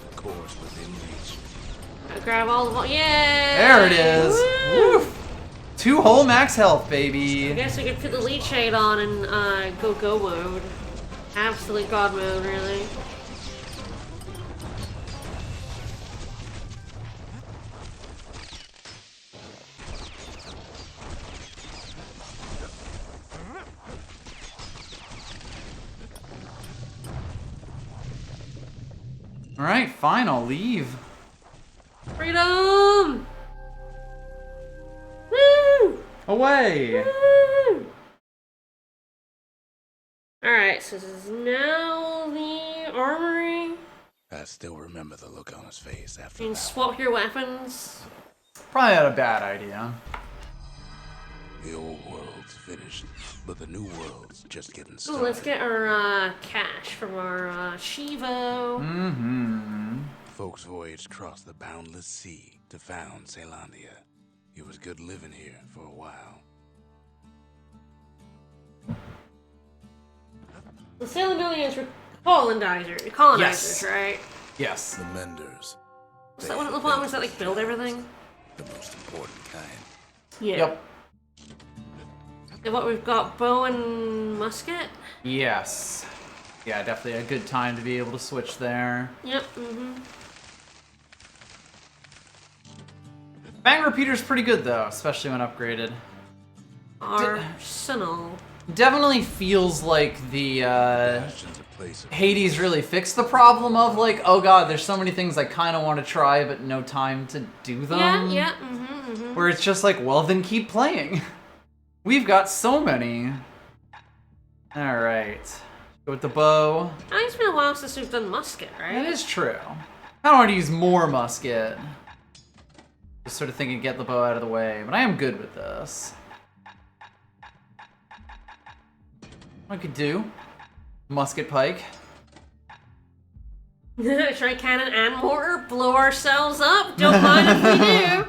the core's within reach. Gotta grab all the yeah. There it is. Woo! Woof. 2 whole max health, I baby. guess we could put the lead shade on and go mode. Absolute god mode, really. Alright, fine, I'll leave. Freedom! Woo! Away! Woo! Alright, so this is now the armory. I still remember the look on his face after You can that. swap your weapons. Probably not a bad idea. The old world's finished, but the new world's just getting Ooh, started. let's get our cash from our Shivo. Mm-hmm. Folks voyaged across the boundless sea to found Caelandia. It was good living here for a while. The Caelandonians were colonizers, Yes. right? Yes. The Menders. Is that one of the ones that like build everything? The most important kind. Yeah. Yep. And what we've got, bow and musket? Yes. Yeah, definitely a good time to be able to switch there. Yep, mm-hmm. Bang repeater's pretty good though, especially when upgraded. Arsenal. Definitely feels like the Bastion's a place of Hades really fixed the problem of like, oh god, there's so many things I kind of want to try but no time to do them. Yeah, mm-hmm, mm-hmm. Where it's just like, well then keep playing. We've got so many. Alright. Go with the bow. It's been a while since we've done musket, That right? is true. I don't want to use more musket. Just sort of thinking, get the bow out of the way. But I am good with this. I could do musket pike. Try cannon and mortar, blow ourselves up. Don't mind if we do.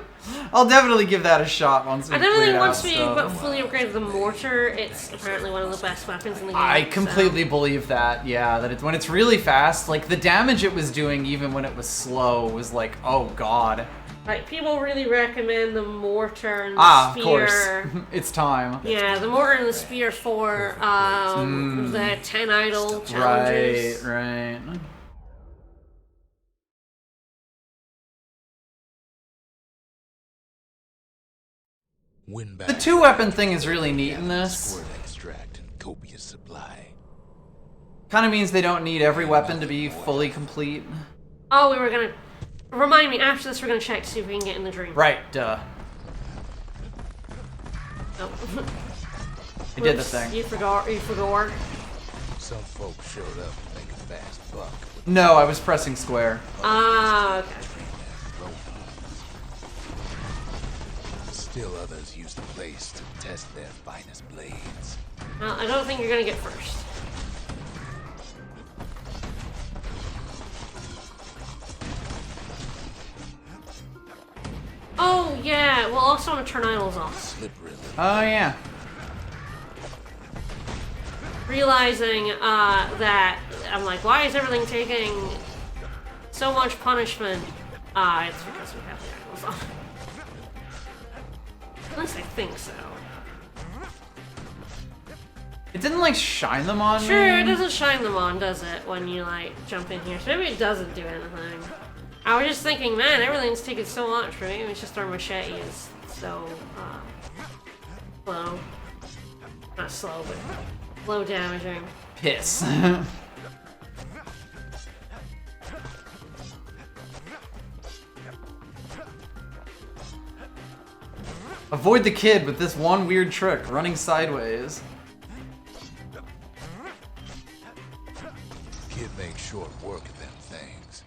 I'll definitely give that a shot once we I definitely clear out once we stuff. fully upgrade the mortar, it's apparently one of the best weapons in the game. I completely believe that, yeah, that it's when it's really fast, like the damage it was doing even when it was slow was like, oh god. Like, people really recommend the mortar and the spear. Of course. It's time. Yeah, the mortar and the spear for the 10 idol challenges. Right. Win back. The 2-weapon thing is really neat in this. Squirt extract and copious supply. Kind of means they don't need every weapon to be fully complete. Oh, we were gonna... Remind me, after this we're gonna check to see if we can get in the dream. Right, duh. Oh. I did the thing. You forgot. Some folks showed up to make a fast buck. No, I was pressing square. Ah, okay. Still others use the place to test their finest blades. Well, I don't think you're gonna get first. Oh, yeah. We'll also want to turn idols off. Slippery little Oh, yeah. Realizing that I'm like, why is everything taking so much punishment? It's because we have the idols on. At least I think so. It didn't, like, shine them on me. Sure, it doesn't shine them on, does it, when you, like, jump in here? So maybe it doesn't do anything. I was just thinking, man, everything's taking so much for me. It's just our machete is so, slow. Not slow, but low damaging. Piss. Avoid the kid with this one weird trick, running sideways. kid makes short work of them things.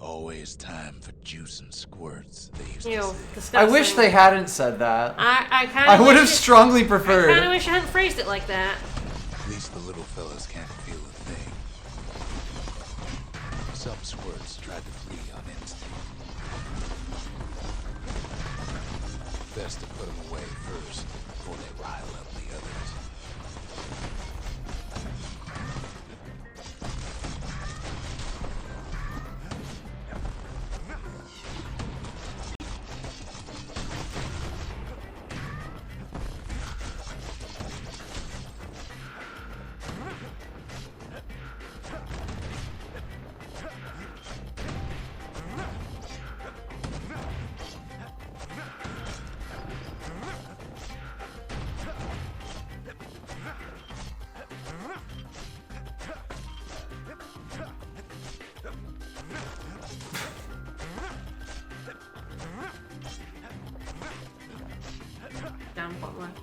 Always time for juice and squirts, they used to Ew, say. disgusting. I wish they hadn't said that. I kind I of would have strongly preferred. I kind of wish I hadn't phrased it like that. At least the little fellas can't feel a thing. Some squirts tried to flee on instinct. Best to put them away first before they rile up the others. Down bottom left.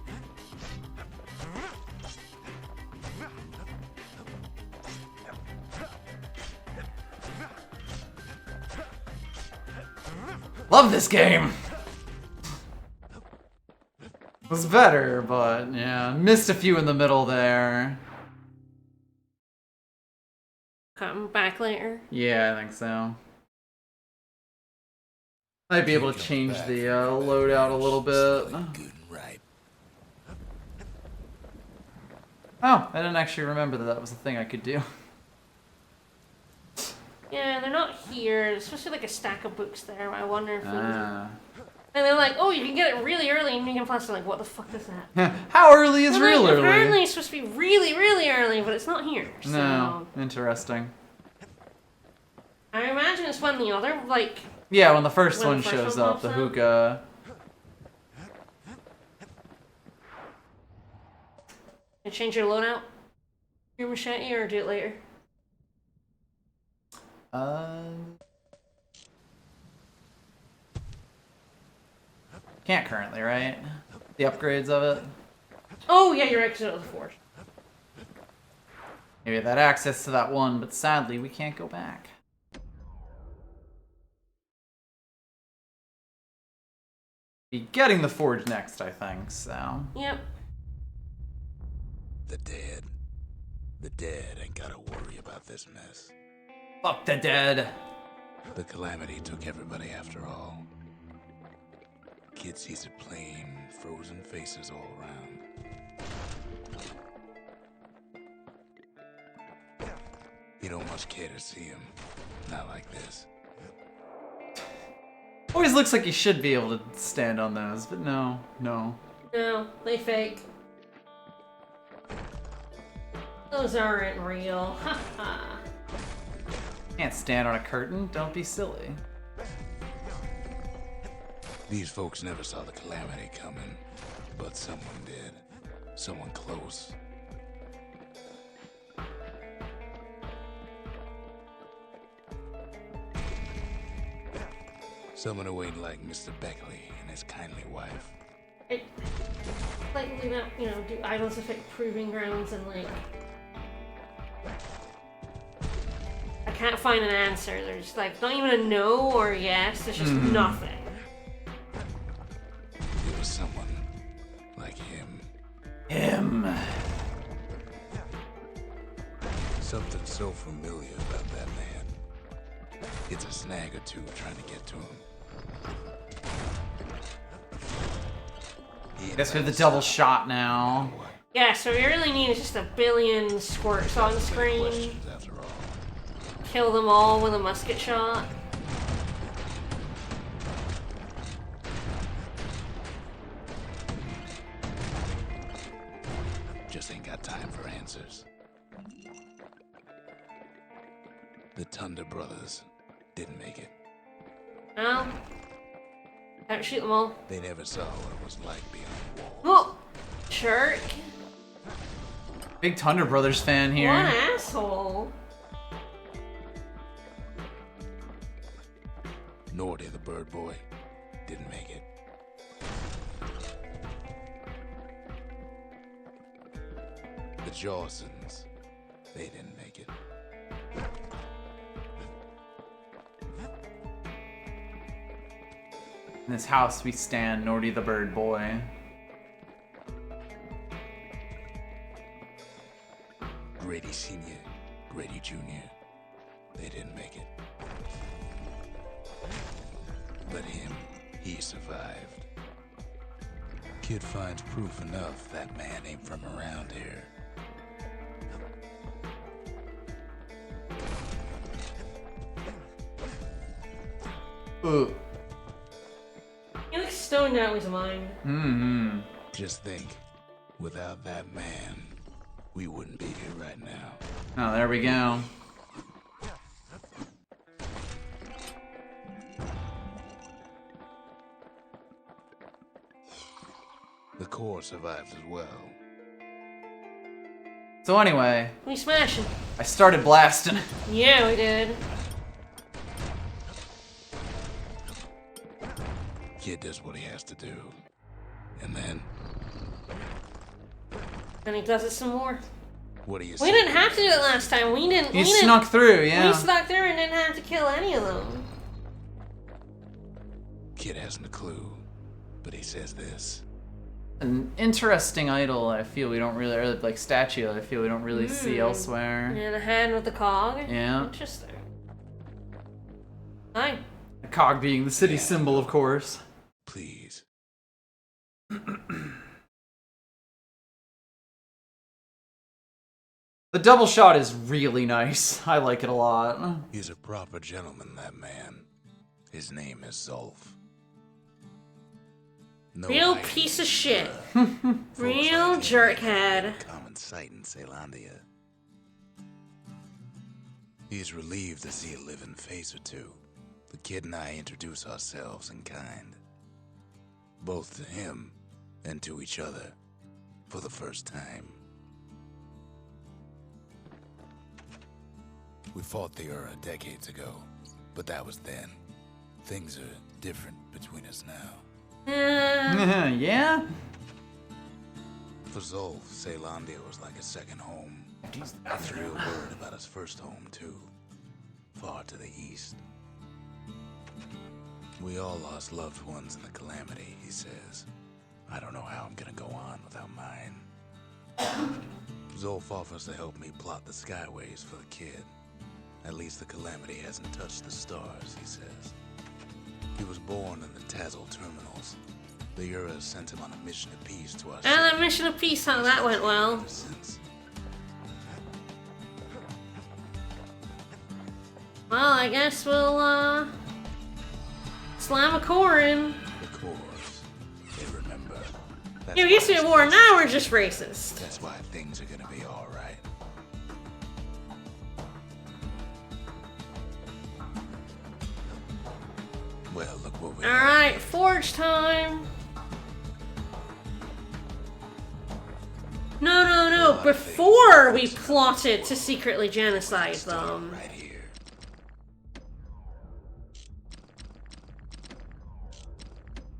Love this game. Was better, but yeah, missed a few in the middle there. Come back later. Yeah, I think so. Might be able to change the loadout a little bit. Good and right. Oh, I didn't actually remember that that was a thing I could do. Yeah, they're not here. There's supposed to be like a stack of books there. I wonder if we... Ah. And they're like, oh, you can get it really early and you can plus. I'm like, what the fuck is that? How early is Well, real like, early? Apparently it's supposed to be really, really early, but it's not here. So No, interesting. I imagine it's when the other, like... Yeah, when the first When the one first shows one up, the pops up? hookah. And change your loadout? Your machete, or do it later? Can't currently, right? The upgrades of it. Oh, yeah, you're exit of the forge. Maybe that access to that one, but sadly we can't go back. Be getting the forge next, I think, so. Yep. The dead. The dead ain't gotta worry about this mess. Fuck the dead. The calamity took everybody after all. Kid sees it plain, frozen faces all around. You don't much care to see him. Not like this. Always looks like he should be able to stand on those, but no. No, they fake. Those aren't real. Haha. Can't stand on a curtain, don't be silly. These folks never saw the calamity coming, but someone did. Someone close. Someone who ain't like Mr. Beckley and his kindly wife. It, like, do that, you know, do idols affect proving grounds and, like... I can't find an answer. There's, like, not even a no or a yes. There's just nothing. It was someone like him. Him. Something so familiar about that man. It's a snag or two trying to get to him. Guess we have the double shot now. Yeah, so we really need is just a billion squirts on screen. After all. Kill them all with a musket shot. Just ain't got time for answers. The Thunder brothers didn't make it. No. Don't shoot them all. They never saw what it was like beyond walls. Oh! Jerk. Big Thunder Brothers fan here. What an asshole. Nordy, the bird boy, didn't make it. The Jawsons, they didn't make it. In this house we stand, Nordy the bird boy. Grady Sr., Grady Jr., they didn't make it. But him, he survived. Kid finds proof enough that man ain't from around here. Ooh. He looks stoned out of his mind. Just think, without that man, we wouldn't be here right now. Oh, there we go. The core survived as well. So anyway, We smashing. I started blasting. Yeah, we did. Kid does what he has to do. And then, And he does it some more. what do you We say? didn't have to do it last time. We didn't. He we didn't, snuck through, yeah. We snuck through and didn't have to kill any of them. Kid hasn't a clue, but he says this. An interesting idol I feel we don't really, or like statue I feel we don't really see elsewhere. And a hand with the cog. Yeah. Interesting. Hi. The cog being the city symbol, of course. Please. The double shot is really nice. I like it a lot. He's a proper gentleman, that man. His name is Zolf. No Real hiding. piece of shit. Folks Real like him jerkhead. ain't a common sight in Ceylondia. He's relieved to see a living face or two. The kid and I introduce ourselves in kind. Both to him and to each other for the first time. We fought the Ura decades ago, but that was then. Things are different between us now. Yeah? For Zolf, Caelondia was like a second home. I threw a word about his first home, too. Far to the east. We all lost loved ones in the calamity, he says. I don't know how I'm gonna go on without mine. Zolf offers to help me plot the skyways for the kid. At least the calamity hasn't touched the stars, he says. He was born in the Tazzle terminals. The Uras sent him on a mission of peace to us. And that mission of peace, how that went well. Well, I guess we'll, slam a core in. The cores, they remember. Yeah, we used to be at war, now we're just racist. That's why things are gonna be alright. Well, look what we Alright, forge time. No, before we plotted to secretly genocide them. right here.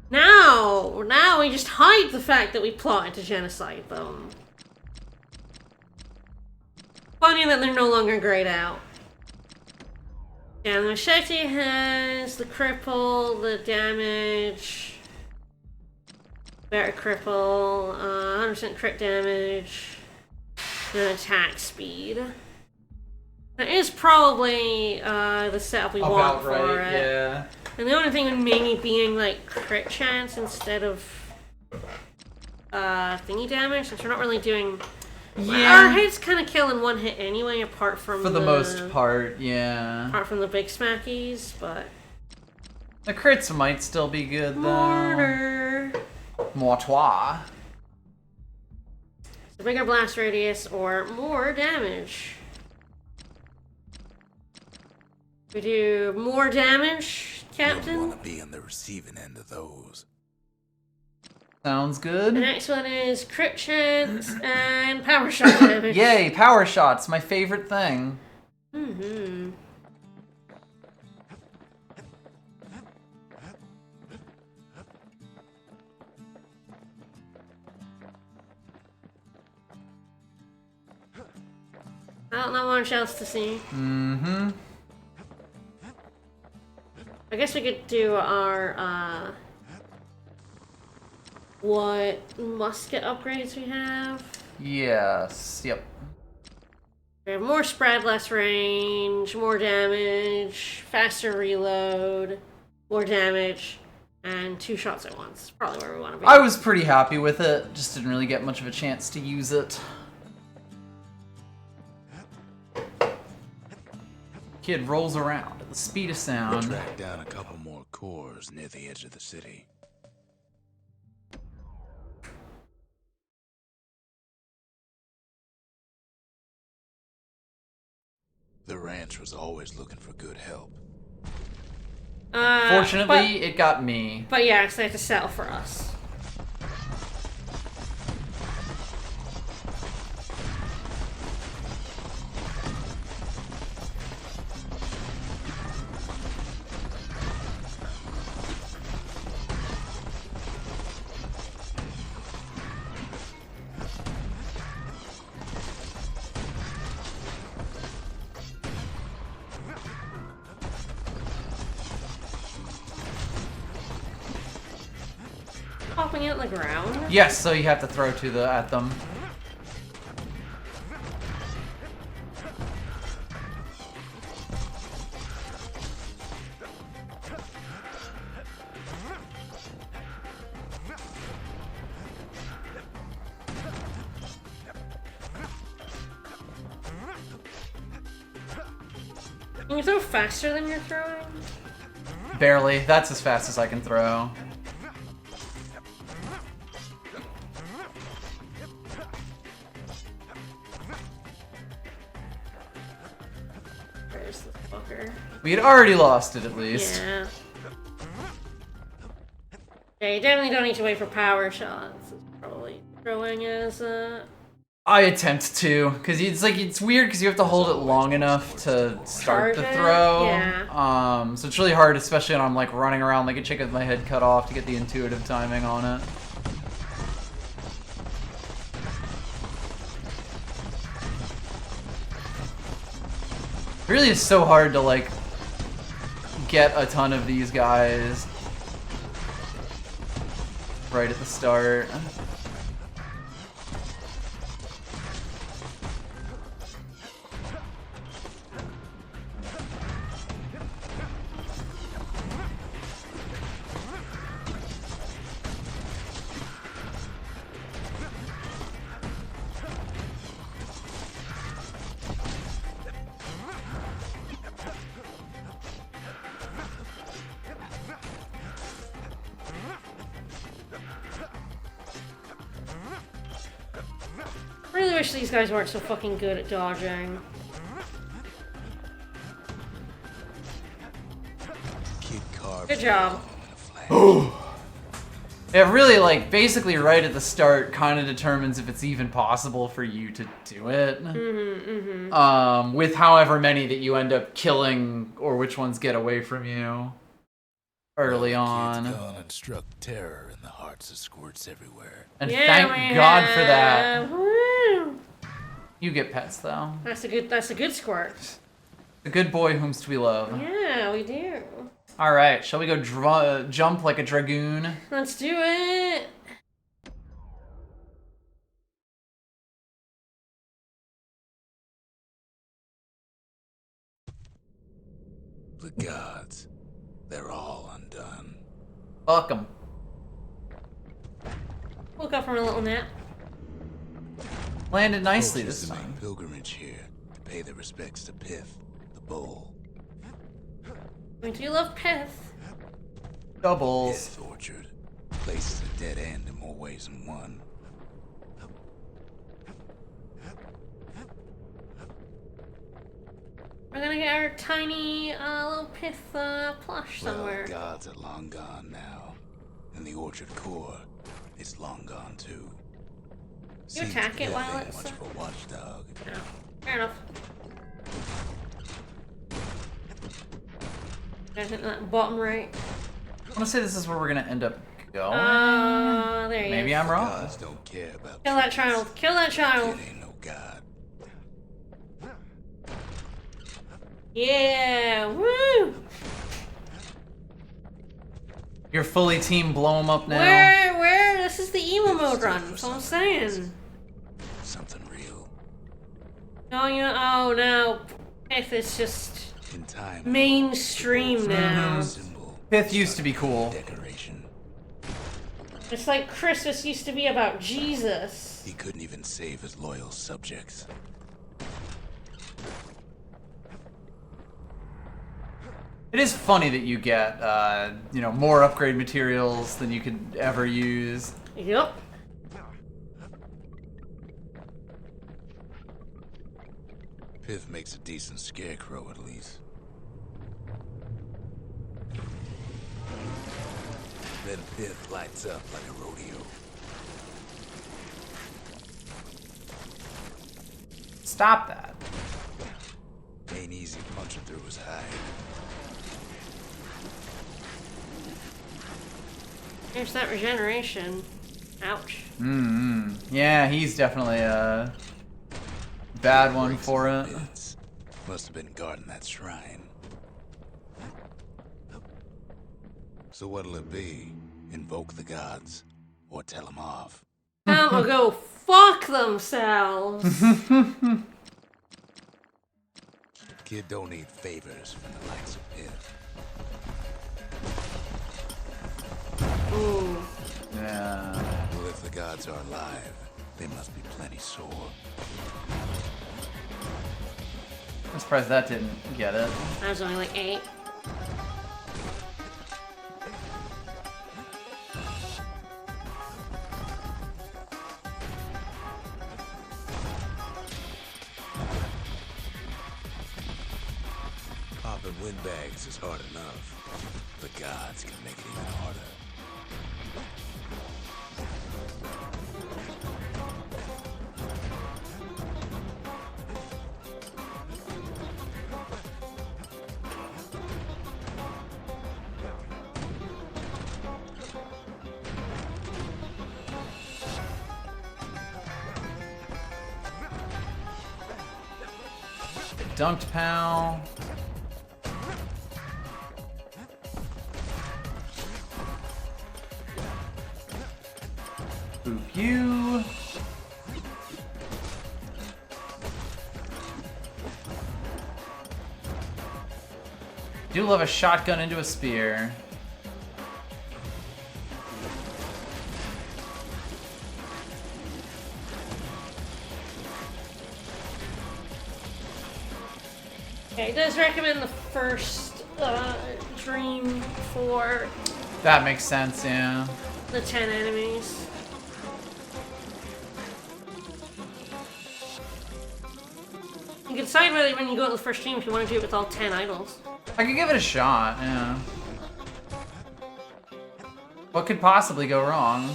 Now we just hide the fact that we plotted to genocide them. Funny that they're no longer grayed out. Yeah, the machete has the cripple, the damage. Better cripple, 100% crit damage, and attack speed. That is probably the setup we want for it. Yeah. And the only thing maybe being like crit chance instead of thingy damage, since we're not really doing. Yeah. Our hit's kind of killing one hit anyway, apart from For the most part, yeah. Apart from the big smackies, but The crits might still be good though. mortar. Mortoir. A bigger blast radius or more damage. We do more damage, Don't Captain. want to be on the receiving end of those. Sounds The good. next one is crit chance and power shot damage. Yay, power shots, my favorite thing. Mm-hmm. Well, not much else to see. Mm-hmm. I guess we could do our, what musket upgrades we have. Yes, yep. We have more spread, less range, more damage, faster reload, more damage, and 2 shots at once. Probably where we want to be. I was pretty happy with it, just didn't really get much of a chance to use it. Kid rolls around at the speed of sound. Track down a couple more cores near the edge of the city. The ranch was always looking for good help. Fortunately, it got me. But yeah, so they have to settle for us. Popping out the ground? Yes, so you have to throw at them. Can you throw faster than you're throwing? Barely. That's as fast as I can throw. Where's the fucker? We had already lost it, at least. Yeah. Yeah, you definitely don't need to wait for power shots. It's probably throwing as I attempt to, because it's weird because you have to hold it long enough to start the Charge it? throw. Yeah. So it's really hard, especially when I'm like running around like a chicken with my head cut off to get the intuitive timing on it. really is so hard to like get a ton of these guys right at the start. I really wish these guys weren't so fucking good at dodging. Good job. It really, like, basically right at the start kind of determines if it's even possible for you to do it. With however many that you end up killing or which ones get away from you early on. Kid's gone and struck terror in the hearts of squirts everywhere. And Yeah, thank God for that. Woo. You get pets, though. That's a good squirt. The good boy whomst we love. Yeah, we do. Alright, shall we go jump like a dragoon? Let's do it. The gods, they're all undone. Fuck 'em. Woke up from a little nap. Landed nicely Folks this used to time. make pilgrimage here to pay their respects to Pith, the bull. We do love Pith. Doubles. Pith Orchard. Place is a dead end in more ways than one. We're gonna get our tiny little Pith plush somewhere. Well, the gods are long gone now. And the orchard core is long gone too. You attack it Pith while ain't it's much of a watchdog. No. Fair enough. Guys hit that bottom right. I want to say this is where we're gonna end up going. There he Maybe is. I'm wrong. Gods don't care about Kill that tricks. child. Kill that child. It ain't no god. Yeah. Woo. You're fully team blow 'em up now. Where? This is the emo mode run. That's what I'm saying. Something real. No, oh no. Pith is just In time. mainstream now. Symbol. Pith used to be cool. Decoration. It's like Christmas used to be about Jesus. He couldn't even save his loyal subjects. It is funny that you get, more upgrade materials than you could ever use. Yep. Pith makes a decent scarecrow, at least. Then Pith lights up like a rodeo. Stop that. Ain't easy punching through his hide. There's that regeneration. Ouch. Yeah, he's definitely a bad one for it. Bits. Must have been guarding that shrine. So what'll it be? Invoke the gods? Or tell them off? Time to go fuck themselves. Kid don't need favors from the likes of Pith. Ooh. Yeah. Well, if the gods are alive, they must be plenty sore. I'm surprised that didn't get it. I was only like 8. Popping windbags is hard enough. The gods can make it even harder. dunked, pal. Boop you. Do love a shotgun into a spear. Okay, it does recommend the first dream for That makes sense, yeah. the 10 enemies. You can decide whether when you go to the first dream if you want to do it with all 10 idols. I could give it a shot, yeah. What could possibly go wrong?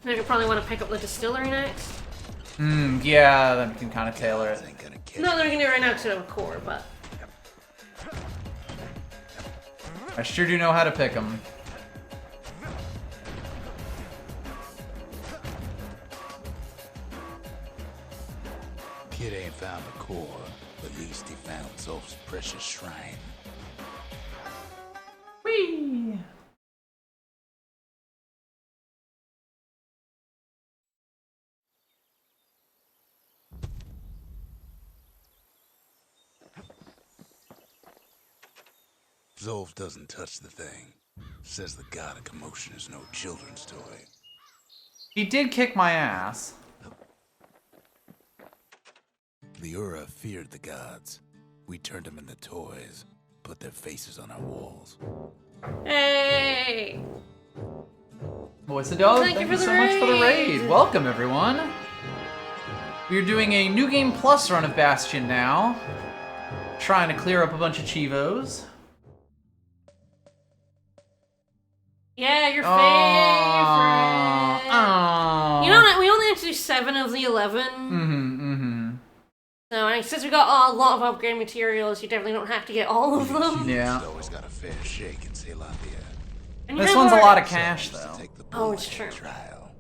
Now you probably want to pick up the distillery next. Yeah, then we can kind of tailor it. Ain't gonna catch Not that we can do it right now because we have a core, but I sure do know how to pick them. Kid ain't found the core, but at least he found Zolf's precious shrine. Whee! Zolf doesn't touch the thing. Says the god of commotion is no children's toy. He did kick my ass. The Ura feared the gods. We turned them into toys, put their faces on our walls. hey! Boys and dogs, Thank you thank for you the so much for the raid. raid. Welcome, everyone. We're doing a New Game Plus run of Bastion now. Trying to clear up a bunch of Chivos. Yeah, your favorite. Oh. You know what? We only have to do 7 of the 11. So, and since we got a lot of upgrade materials, you definitely don't have to get all of them. Yeah. She's always got a fair shake in Ceylondia. And you This have one's a our- lot of cash, though. Take the Oh, bull it's in true. Trial.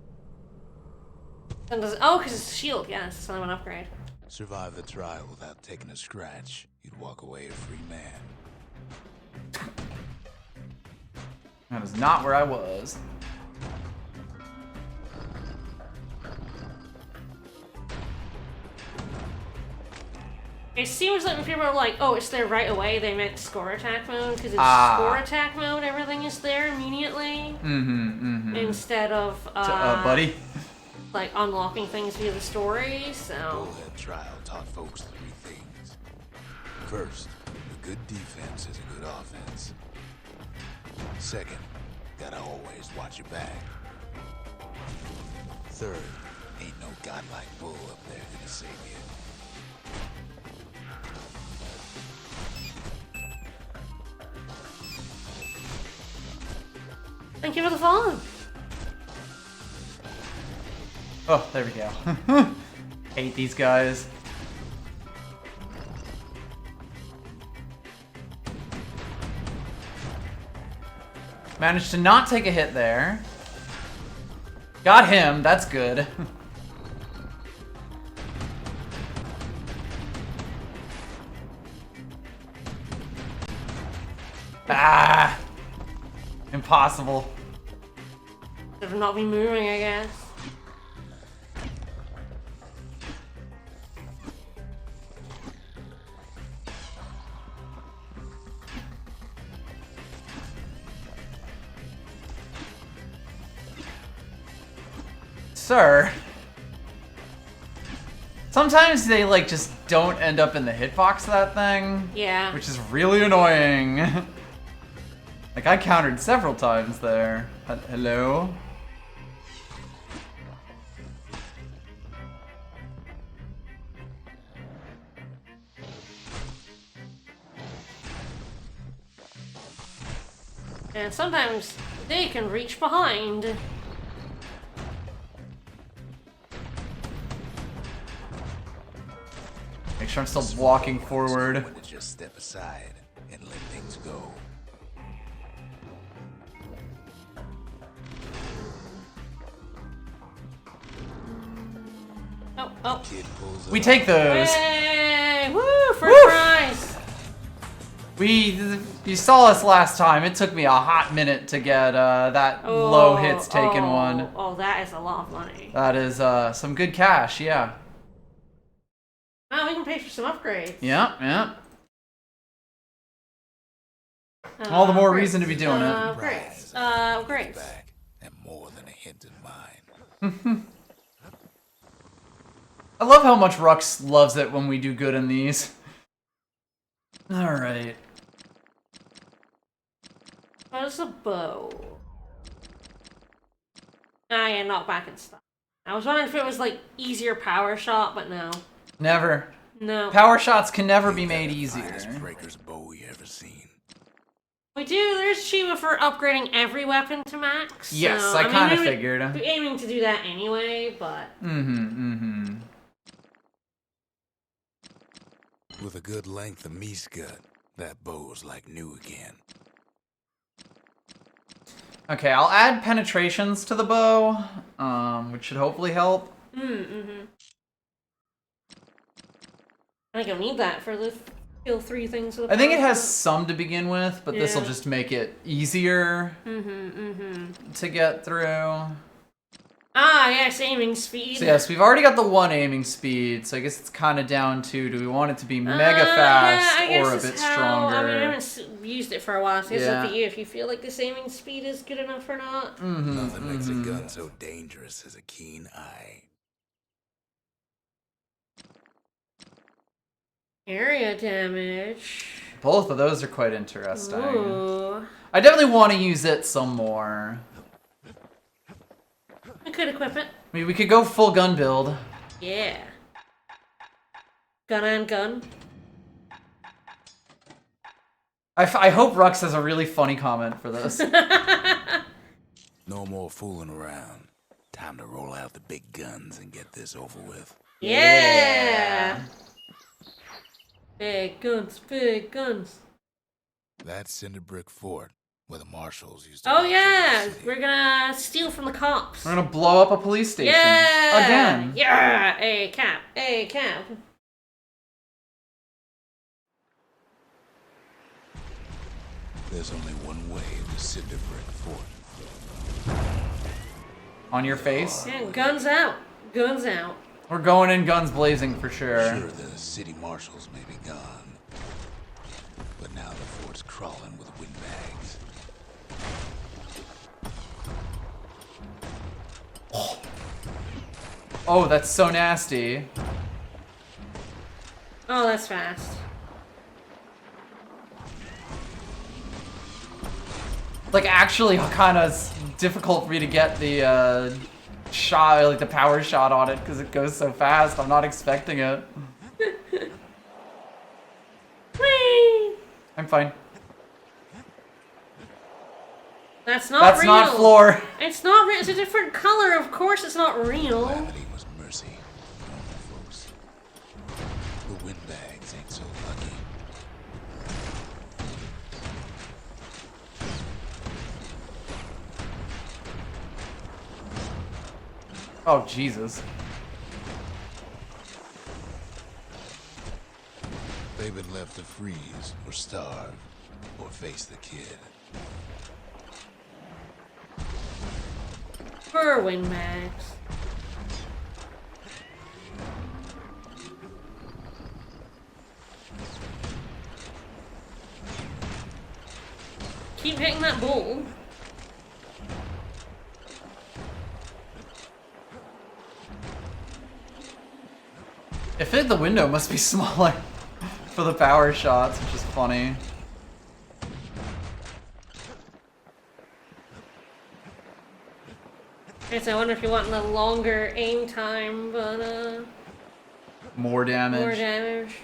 And does, oh, because it's shield. Yeah, it's another one upgrade. Survive the trial without taking a scratch. You'd walk away a free man. That is not where I was. It seems like when people are like, oh, it's there right away, they meant score attack mode, because it's score attack mode, everything is there immediately. Instead of, Buddy. like, unlocking things via the story, so... Bullhead trial taught folks 3 things. First, a good defense is a good offense. Second, gotta always watch your back. Third, ain't no godlike bull up there gonna save you. Thank you for the follow. Oh, there we go. Hate these guys. Managed to not take a hit there. Got him, that's good. Ah! Impossible. Should have not been moving, I guess. Sir. Sometimes they like just don't end up in the hitbox of that thing. Yeah. Which is really annoying. Like I countered several times there. Hello? And sometimes they can reach behind. Make sure I'm still walking forward. When to just step aside and let things go. Oh. Kid pulls We up. take those. Yay! Woo! First prize! You saw us last time. It took me a hot minute to get that low hits taken one. Oh, that is a lot of money. That is some good cash, yeah. Oh, we can pay for some upgrades. Yeah. All the more reason to be doing it. Upgrades. Upgrades. Back, and more than a hint in mine. I love how much Rux loves it when we do good in these. Alright. What is a bow? Ah, yeah, not back in stock. I was wondering if it was like easier power shot, but no. Never. No. Power shots can never be made easier. Finest breaker's bow you ever seen. We do. There's Shiva for upgrading every weapon to max. Yes, so, I kind of we would figured. be aiming to do that anyway, but. With a good length of meat gut, that bow's like new again. Okay, I'll add penetrations to the bow, which should hopefully help. I think I'll need that for the kill 3 things with I think it power has shot. some to begin with, but this will Yeah. just make it easier to get through. Ah, yes, aiming speed. So yes, we've already got the 1 aiming speed, so I guess it's kind of down to, do we want it to be mega fast yeah, I guess or a it's bit how, stronger? I mean, I haven't used it for a while, so it's up Yeah. to you if you feel like this aiming speed is good enough or not. Nothing makes a gun so dangerous as a keen eye. Area damage. Both of those are quite interesting. Ooh. I definitely want to use it some more. I could equip it. I mean, we could go full gun build. Yeah. Gun and gun. I hope Rux has a really funny comment for this. No more fooling around. Time to roll out the big guns and get this over with. Yeah. Big guns, big guns. That's Cinder Brick Fort, where the marshals used to. Oh watch yeah, over the city. we're gonna steal from the cops. We're gonna blow up a police station. Yeah. Again. Yeah. A cap. A cap. There's only one way to Cinder Brick Fort. On your face. Yeah, guns out. Guns out. We're going in guns blazing for sure. Sure, the city marshals may be gone, but now the fort's crawling with windbags. Oh, that's so nasty. Oh, that's fast. Like, actually kind of difficult for me to get the shot, like the power shot on it, because it goes so fast. I'm not expecting it. Whee! I'm fine. That's not That's real. not floor. It's not real. It's a different color. Of course it's not real. Gravity was mercy for normal folks. The windbags ain't so lucky. Oh, Jesus. They've been left to freeze or starve or face the kid. For windbags. Keep hitting that ball. If it, the window must be smaller for the power shots, which is funny. Guess I wonder if you want a longer aim time, but More damage. more damage.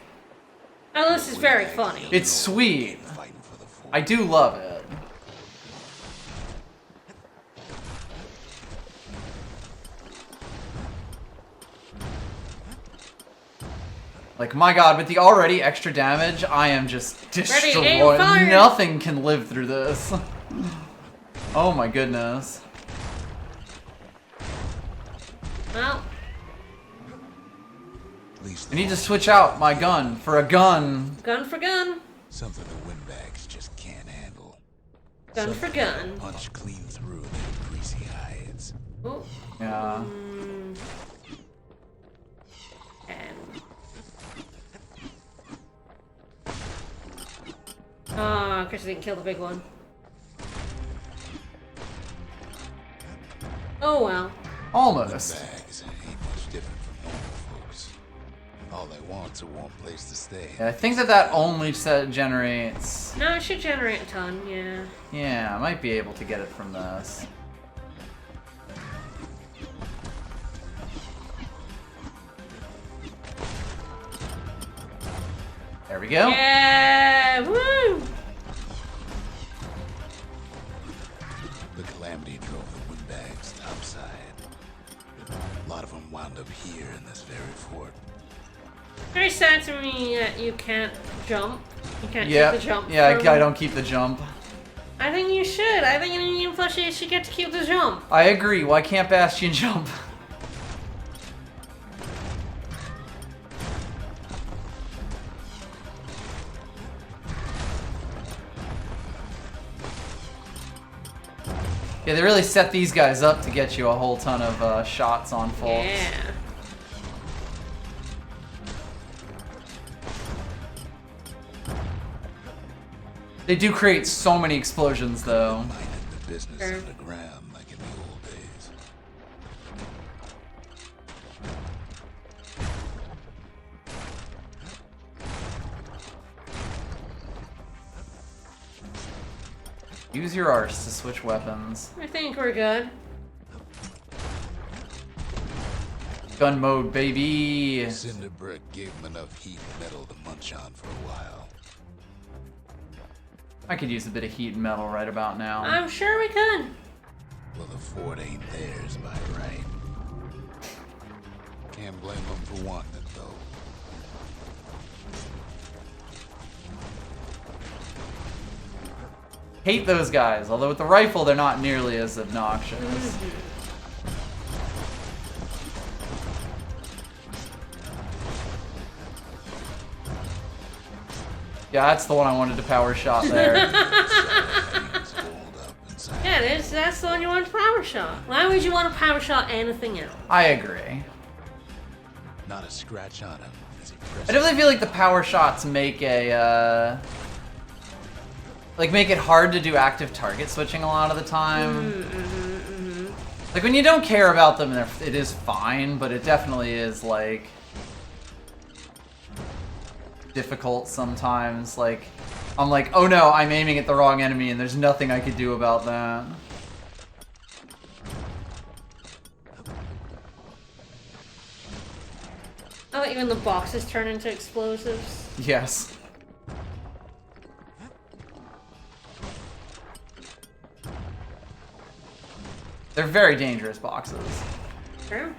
Oh, this is very funny. It's sweet. Fighting for the fort. I do love it. Like, my god, with the already extra damage, I am just Ready, destroyed. aim, fire! Nothing can live through this. Oh my goodness. Well, Least I need to switch out my gun for a gun. Gun for gun. something the windbags just can't handle. Gun for gun. Punch clean through their greasy hides. Oh. Yeah. And... Oh, Chris didn't kill the big one. Oh well. Almost. Windbags ain't much different from normal folks. All they want's a warm place to stay. Yeah, I think that only generates... No, it should generate a ton, yeah. Yeah, I might be able to get it from this. There we go. Yeah! Woo! The calamity drove the windbags topside. A lot of them wound up here in this very fort. Very sad to me that you can't jump. You can't Yeah, keep the jump. yeah, from- I don't keep the jump. I think you should. I think in Indian Flesh you should get to keep the jump. I agree. Why can't Bastion jump? Yeah, they really set these guys up to get you a whole ton of shots on folks. Yeah. They do create so many explosions, though. Minded the business Sure. underground like in the old days. Use your arse to switch weapons. I think we're good. Gun mode, baby! Cinder brick gave them enough heat and metal to munch on for a while. I could use a bit of heat and metal right about now. I'm sure we could. Well, the fort ain't theirs by right. Can't blame them for wanting it, though. Hate those guys, although with the rifle they're not nearly as obnoxious. Yeah, that's the one I wanted to power shot there. Things hold up inside. Yeah, that's the one you want to power shot. Why would you want to power shot anything else? I agree. Not a scratch on him as he I pressed definitely feel like the power shots make a, make it hard to do active target switching a lot of the time. Like, when you don't care about them, it is fine, but it definitely is, like, difficult sometimes. Like, I'm like, oh no, I'm aiming at the wrong enemy, and there's nothing I could do about that. Oh, even the boxes turn into explosives. Yes. They're very dangerous boxes. True.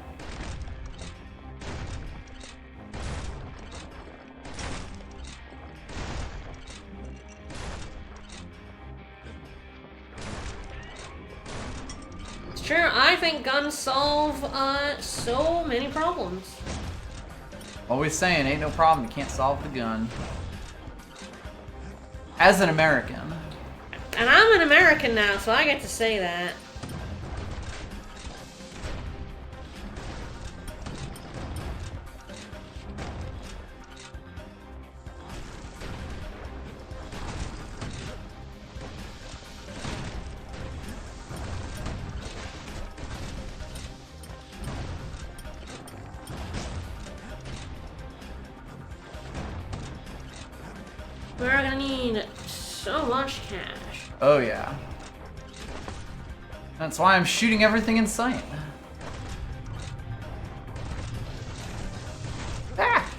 It's true. I think guns solve so many problems. Always saying, ain't no problem, you can't solve the gun. As an American. And I'm an American now, so I get to say that. We're gonna need so much cash. Oh yeah. That's why I'm shooting everything in sight. Ah!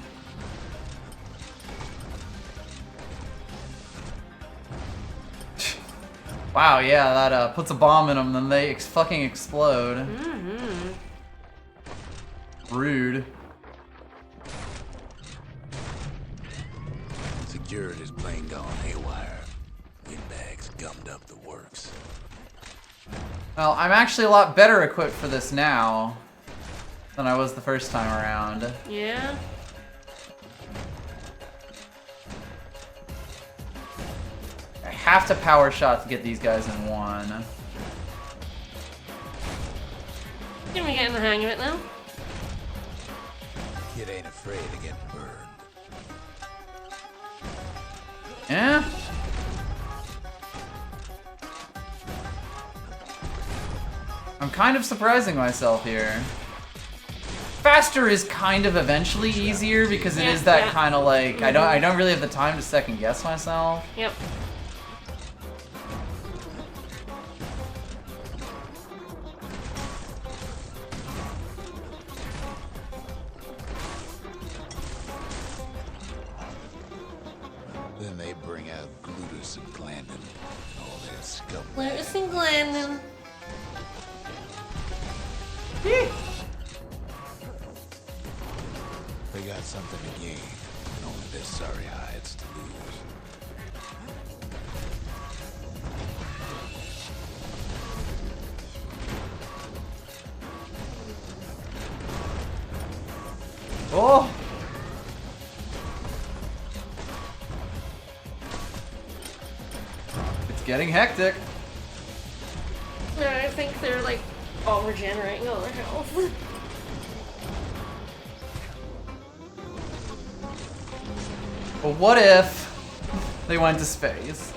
Wow, yeah, that puts a bomb in them, then they fucking explode. Rude. Security's plane gone haywire. Windbags gummed up the works. Well, I'm actually a lot better equipped for this now than I was the first time around. Yeah? have to power shot to get these guys in one. Can we get in the hang of it now? Kid ain't afraid of getting burned. Yeah. I'm kind of surprising myself here. Faster is kind of eventually easier because it is that kind of like I don't really have the time to second guess myself. Yep. Then they bring out Glutus and Glandon and all their scum. Lotus and Glandon. They got something to gain, and only their sorry hides to lose. Oh. It's getting hectic. I think they're like all regenerating all their health. But what if they went to space?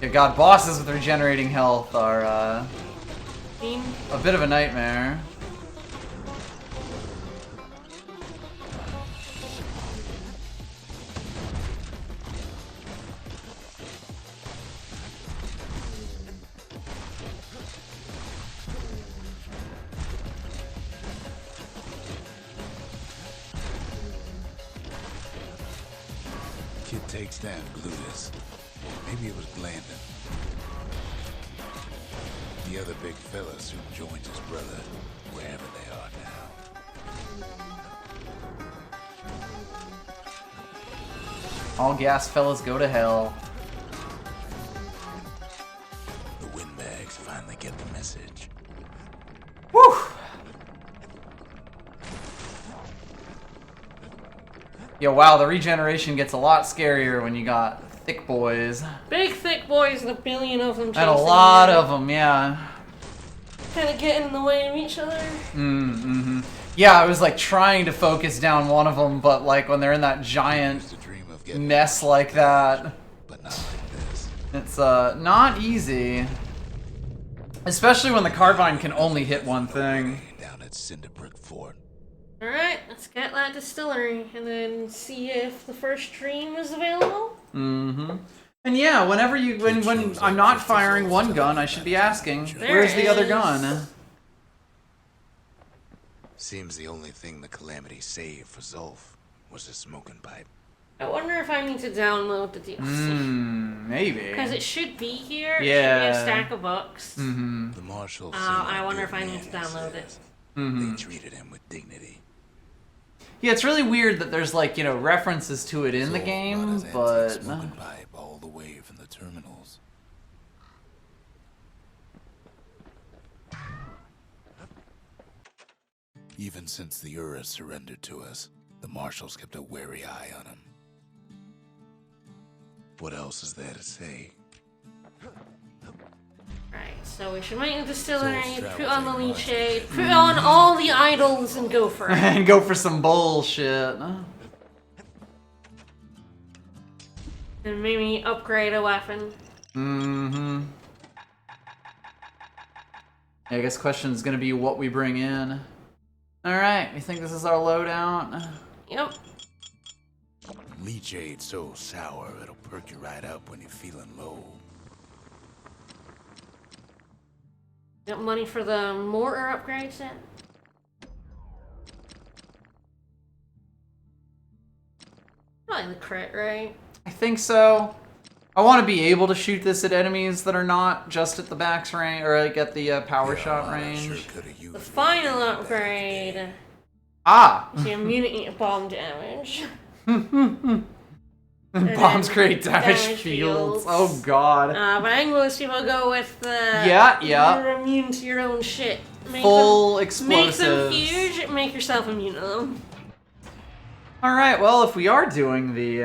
Yeah, God, bosses with regenerating health are a bit of a nightmare. Kid takes down Glutus. Maybe it was Glandon. The other big fella soon joins his brother, wherever they are now. All gas fellas go to hell. The windbags finally get the message. Whew! Yo, wow, the regeneration gets a lot scarier when you got thick boys. Big thick boys and a billion of them. And a lot of them, yeah. Kind of getting in the way of each other. Mm-hmm. Yeah, I was like trying to focus down one of them, but like when they're in that giant mess like that, But not like this. it's not easy. Especially when the carbine can only hit one thing. Down at Cinderbrick Fort. Alright, let's get that distillery and then see if the first stream is available. Mm-hmm. And yeah, whenever you when I'm not firing one gun, I should be asking, where's the other gun? Seems the only thing the Calamity saved for Zulf was the smoking pipe. I wonder if I need to download the DLC. Maybe. Because it should be here. Yeah. It should be a stack of books. Mm-hmm. The marshal. I wonder if I need to download it. They treated him with dignity. Yeah, it's really weird that there's like, you know, references to it in the Zulf game, brought his antique but smoking pipe all the way from the terminals. Even since the Ura surrendered to us, the marshals kept a wary eye on him. What else is there to say? Right, so we should make the distillery, Zulf's put on the travel leech take aid, put on all the idols and go for it. and go for some bullshit. And maybe upgrade a weapon. Mm-hmm. Yeah, I guess question is gonna be what we bring in. Alright, you think this is our loadout? Yep. Leech aid so sour it'll perk you right up when you're feeling low. Got money for the mortar upgrade set? Probably the crit, right? I think so. I want to be able to shoot this at enemies that are not just at the max range, or like at the power shot range. The final upgrade Ah! is the immunity to bomb damage. Bombs create damage damage fields. fields. Oh god. But I think most people go with the Yeah. you're immune to your own shit. Full Make them explosives. huge, make yourself immune to them. Alright, well, if we are doing the,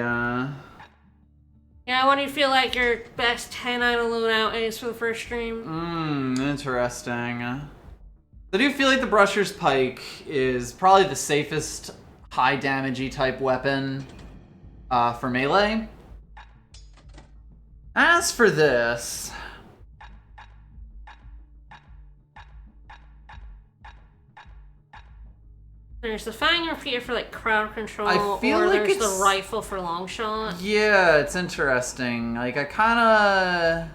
Yeah, I want you to feel like your best 10 out of loadout is for the first stream. Interesting. I do feel like the Brusher's Pike is probably the safest high damagey type weapon for melee. As for this... There's the Fang Repeater for like crowd control, I feel or like there's it's... the rifle for long shot. Yeah, it's interesting. Like, I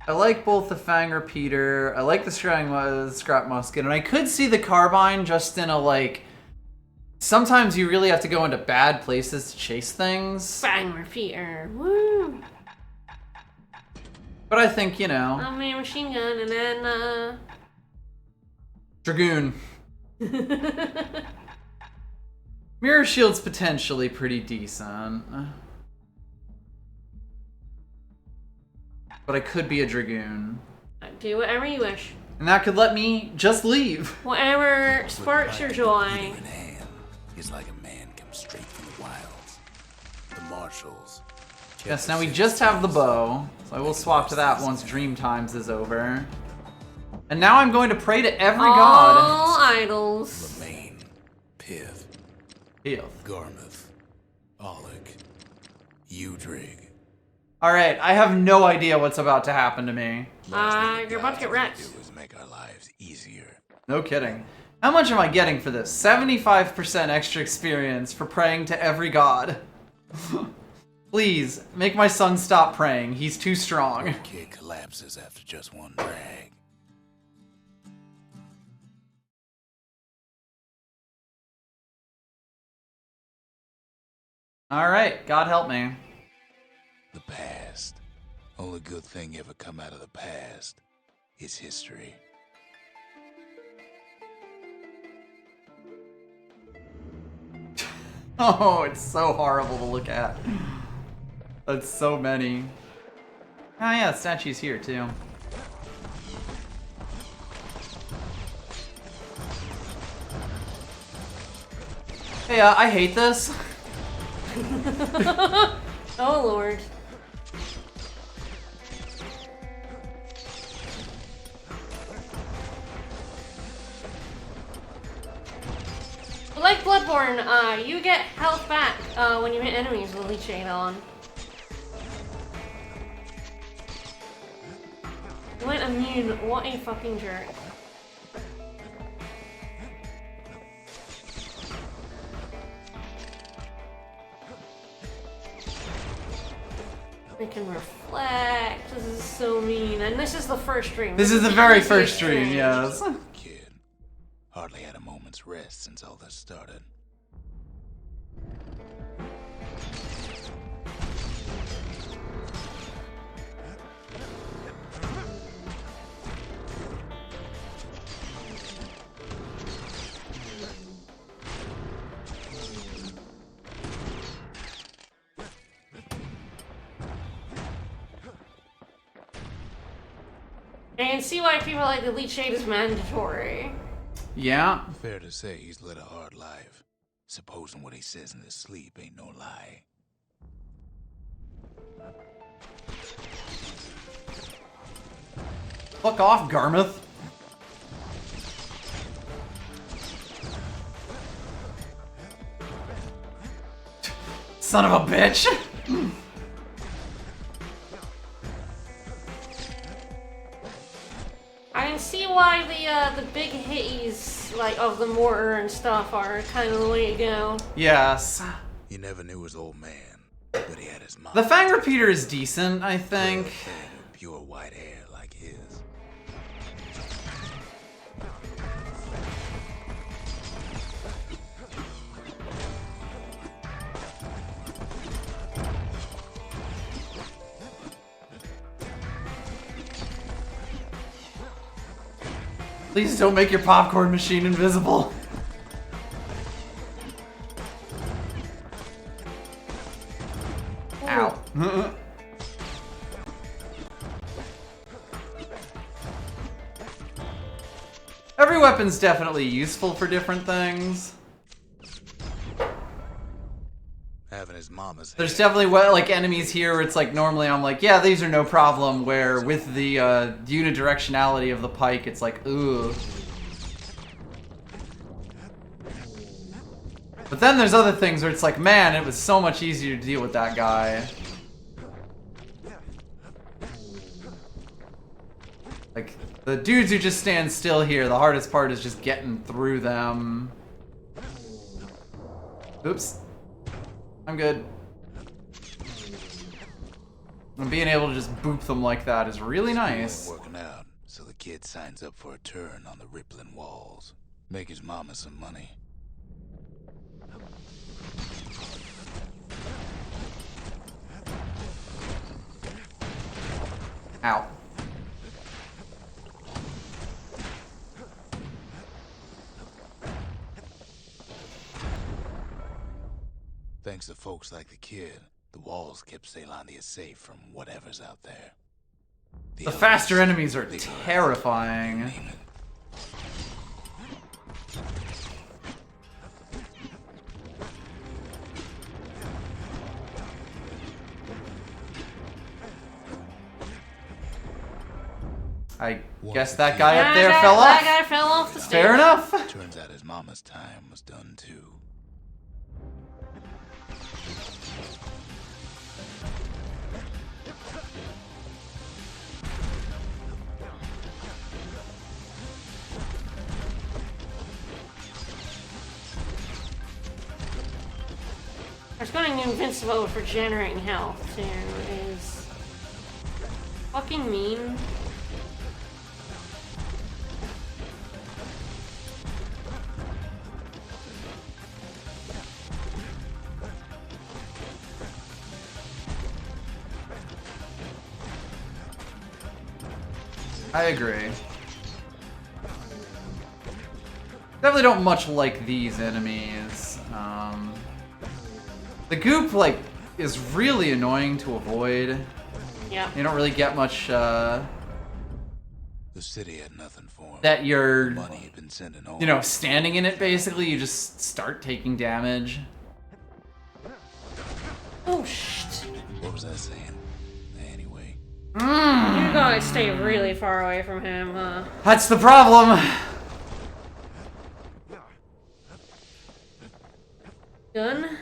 like both the Fang Repeater, I like the Scrap Musket, and I could see the Carbine just in a, like... Sometimes you really have to go into bad places to chase things. Fang Repeater, woo! But I think, you know... I mean, machine gun, and then, Dragoon. Mirror Shield's potentially pretty decent. But I could be a Dragoon. Do whatever you wish. And that could let me just leave. Whatever sparks your joy. Is like a man come straight from the wilds. The marshals. Yes, now we just have the bow. So I will swap to that once Dream Times is over. And now I'm going to pray to every god. All idols. Lemaine, Pith, Garmouth, Oleg, Udrig. Alright, I have no idea what's about to happen to me. You're about to get wrecked. Do is make our lives easier. No kidding. How much am I getting for this? 75% extra experience for praying to every god. Please, make my son stop praying. He's too strong. The kid collapses after just one drag. Alright, God help me. The past. Only good thing ever come out of the past is history. Oh, it's so horrible to look at. That's so many. Ah, yeah, the statue's here too. Hey, I hate this. Oh lord. Like Bloodborne, you get health back when you hit enemies with Leech Aid on. You went immune. What a fucking jerk. They can reflect. This is so mean. And this is the first stream. This is the very first stream, yes. Kid hardly had a moment's rest since all this started. And see why people like the Leech Shade is mandatory. Yeah. Fair to say he's led a hard life. Supposing what he says in his sleep ain't no lie. Fuck off, Garmouth. Son of a bitch. I can see why the big hitties like of the mortar and stuff are kind of the way to go. Yes. You never knew his old man, but he had his mind. The Fang Repeater is decent, I think. Pure white hair like his. Please don't make your popcorn machine invisible. Ow. Every weapon's definitely useful for different things. mama's There's head. definitely like enemies here where it's like normally I'm like, yeah, these are no problem. Where with the unidirectionality of the pike, it's like, ooh. But then there's other things where it's like, man, it was so much easier to deal with that guy. Like, the dudes who just stand still here, the hardest part is just getting through them. Oops. I'm good. And being able to just boop them like that is really nice. Working out, so the kid signs up for a turn on the rippling walls. Make his mama some money. Ow. Thanks to folks like the kid, the walls kept Ceylondia safe from whatever's out there. The faster enemies are terrifying. I guess that guy up there fell off. That guy fell off the stage. Fair enough. Turns out his mama's time was done too. There's going invincible for generating health too is fucking mean. I agree. Definitely don't much like these enemies. The goop, like, is really annoying to avoid. Yeah. You don't really get much, The city had nothing for him. that you're, Money had been sending home. you know, standing in it, basically. You just start taking damage. Oh shit. What was I saying? Anyway. You gotta stay really far away from him, huh? That's the problem. Gun?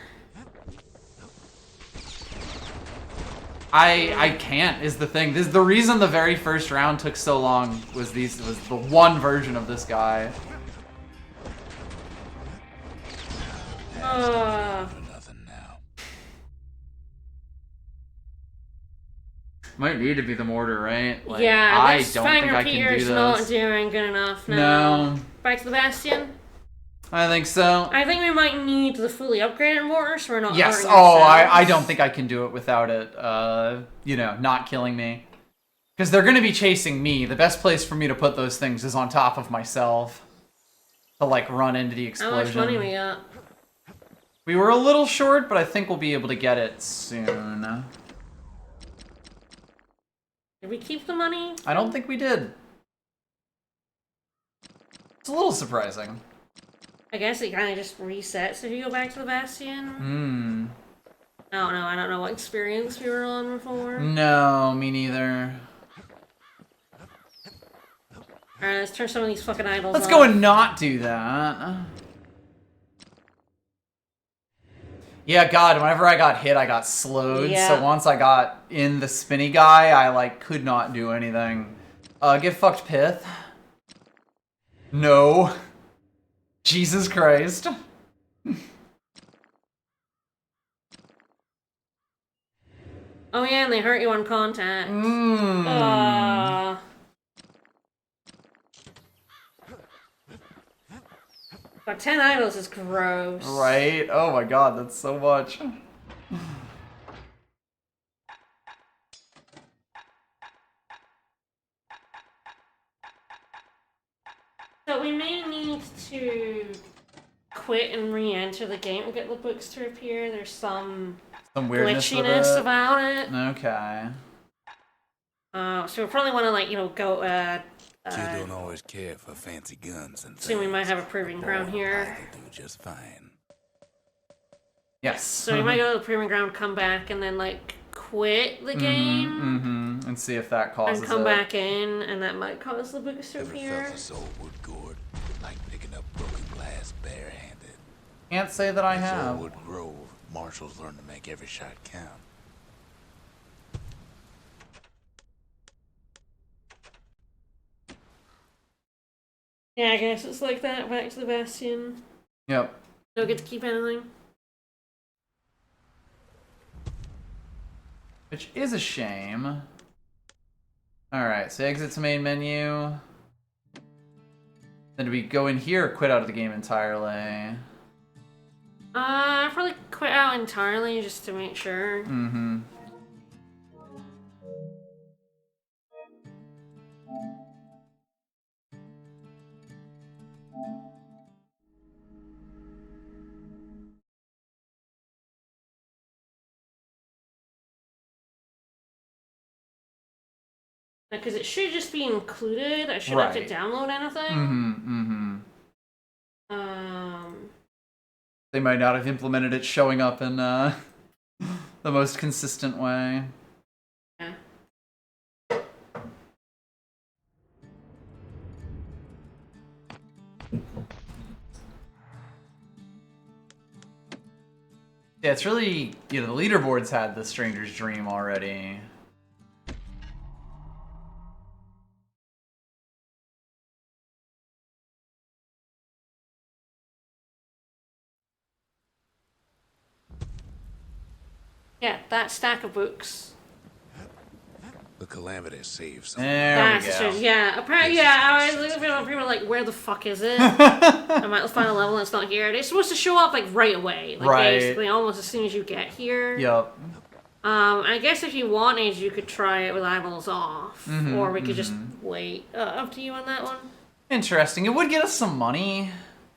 I can't is the thing. This is the reason the very first round took so long was the one version of this guy. Nothing now. Might need to be the mortar, right? Like, Yeah, I this don't think Fang I can do Repeater's not this. doing good enough now. No, Back to the Bastion. I think so. I think we might need the fully upgraded mortar so we're not Yes. hurting Oh, I ourselves. don't think I can do it without it. You know, not killing me. Because they're going to be chasing me. The best place for me to put those things is on top of myself. To, like, run into the How explosion. much money we got? We were a little short, but I think we'll be able to get it soon. Did we keep the money? I don't think we did. It's a little surprising. I guess it kind of just resets if you go back to the Bastion. Hmm. I don't know. I don't know what experience we were on before. No, me neither. Alright, let's turn some of these fucking idols Let's off. go and not do that. Yeah, God, whenever I got hit, I got slowed. Yeah. So once I got in the spinny guy, I, like, could not do anything. Get fucked, Pith. No. Jesus Christ. Oh yeah, and they hurt you on contact. Mmm. But 10 idols is gross. Right? Oh my God, that's so much. So we may need to quit and re-enter the game and get the books to appear. There's some weirdness with glitchiness it. about it. Okay. So we probably want to, like, you know, go, Kid don't always care for fancy guns and things. soon we might have a proving ground Boy, here. I'll do just fine. Yes. So you might go to the proving ground, come back, and then like quit the game, and see if that causes and come it. back in, and that might cause the books to Ever appear. felt a soul wood gourd, like picking up broken glass barehanded? Can't say that I In have. Zorwood Grove, marshals learn to make every shot count. Yeah, I guess it's like that. Back to the Bastion. Yep. Don't get to keep anything. Which is a shame. Alright, so exit to main menu. Then do we go in here or quit out of the game entirely? I'd probably quit out entirely just to make sure. Because it should just be included. I should have to Right. download anything. They might not have implemented it showing up in the most consistent way. Yeah. Yeah, it's really, you know, the leaderboards had the Stranger's Dream already. Yeah, that stack of books. The calamity saves some. There That's we go. strange. Yeah, apparently, yeah. I was looking at people like, where the fuck is it? I might find a level and it's not here. It's supposed to show up like right away, like Right. basically almost as soon as you get here. Yep. I guess if you wanted, you could try it with eyeballs off, or we could just wait. Up to you on that one. Interesting. It would get us some money.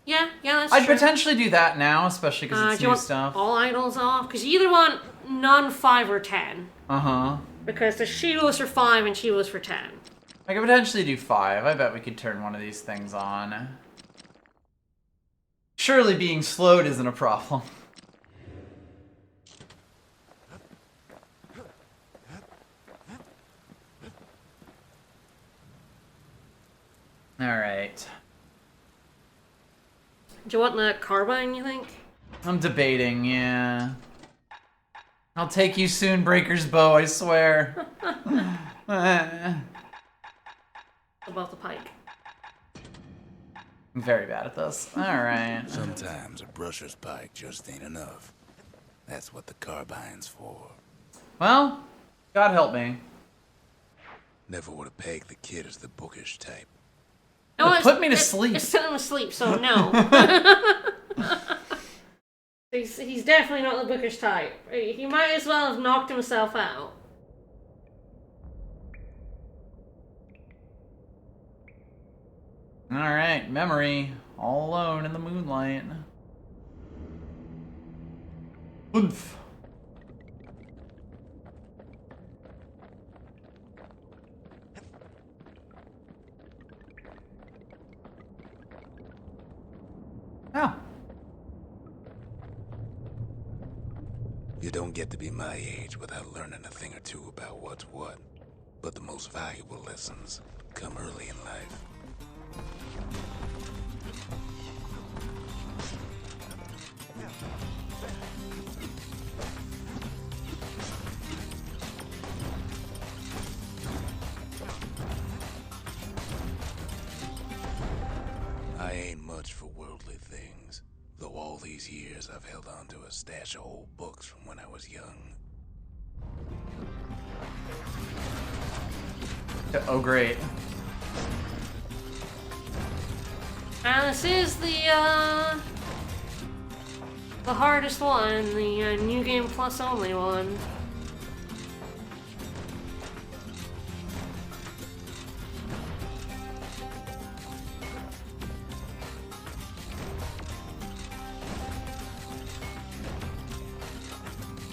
Yeah, that's I'd true. potentially do that now, especially because it's Do you new want stuff. all idols off? Because you either want none, 5, or 10. Because the Shields for 5 and Shields for 10. I could potentially do 5. I bet we could turn one of these things on. Surely being slowed isn't a problem. Alright. Do you want the carbine, you think? I'm debating, yeah. I'll take you soon, Breaker's Bow, I swear. About the pike. I'm very bad at this. Alright. Sometimes a brusher's pike just ain't enough. That's what the carbine's for. Well, God help me. Never would have pegged the kid as the bookish type. No, put me to sleep. It's sent him to sleep, so no. he's definitely not the bookish type. He might as well have knocked himself out. Alright, memory. All alone in the moonlight. Oomph. Oh. You don't get to be my age without learning a thing or two about what's what. But the most valuable lessons come early in life. I ain't much for worldly things, though all these years I've held on to a stash of old books from when I was young. Oh, great. And this is the hardest one, the New Game Plus only one.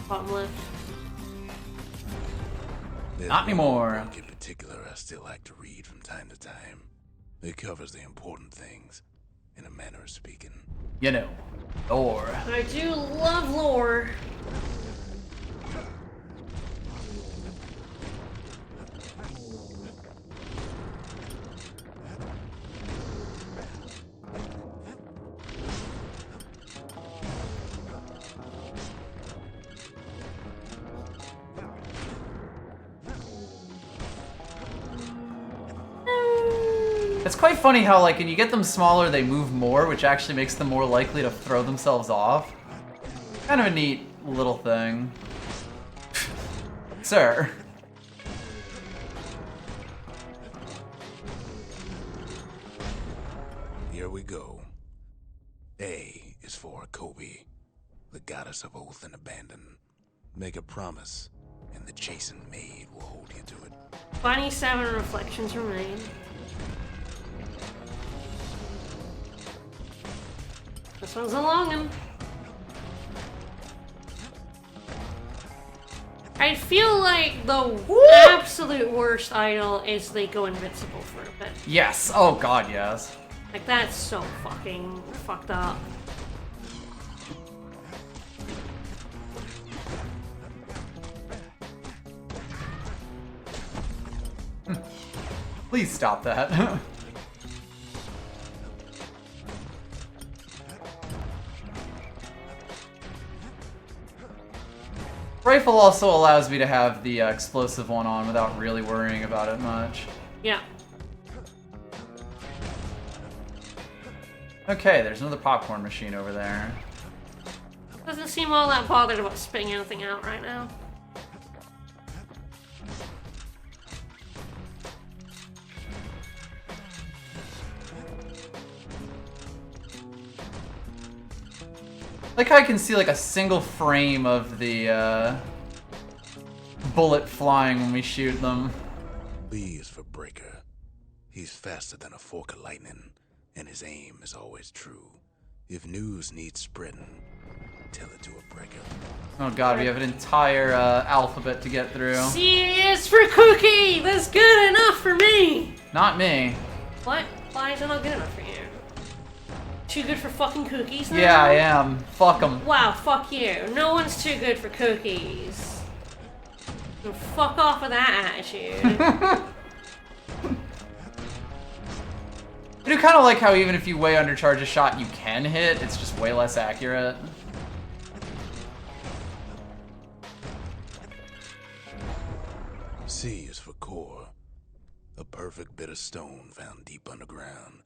Bottom left. There's Not one anymore. book in particular I still like to read from time to time. It covers the important things, in a manner of speaking. You know, lore. I do love lore. It's quite funny how, like, when you get them smaller, they move more, which actually makes them more likely to throw themselves off. Kind of a neat little thing. Sir. Here we go. A is for Kobe, the goddess of oath and abandon. Make a promise, and the chastened maid will hold you to it. 27 reflections remain. This one's a long one. I feel like the absolute worst idol is they go invincible for a bit. Yes. Oh god, yes. Like, that's so fucking fucked up. Please stop that. Rifle also allows me to have the explosive one on without really worrying about it much. Yeah. Okay, there's another popcorn machine over there. Doesn't seem all that bothered about spitting anything out right now. Like how I can see like a single frame of the bullet flying when we shoot them. B is for Breaker. He's faster than a fork of lightning, and his aim is always true. If news needs spreading, tell it to a Breaker. Oh god, we have an entire alphabet to get through. C is for Cookie! That's good enough for me! Not me. What? Why is it not good enough for you? Too good for fucking cookies now? Yeah, I am. Fuck 'em. Wow, fuck you. No one's too good for cookies. So fuck off with that attitude. I do kind of like how even if you way undercharge a shot you can hit, it's just way less accurate. C is for Core. A perfect bit of stone found deep underground.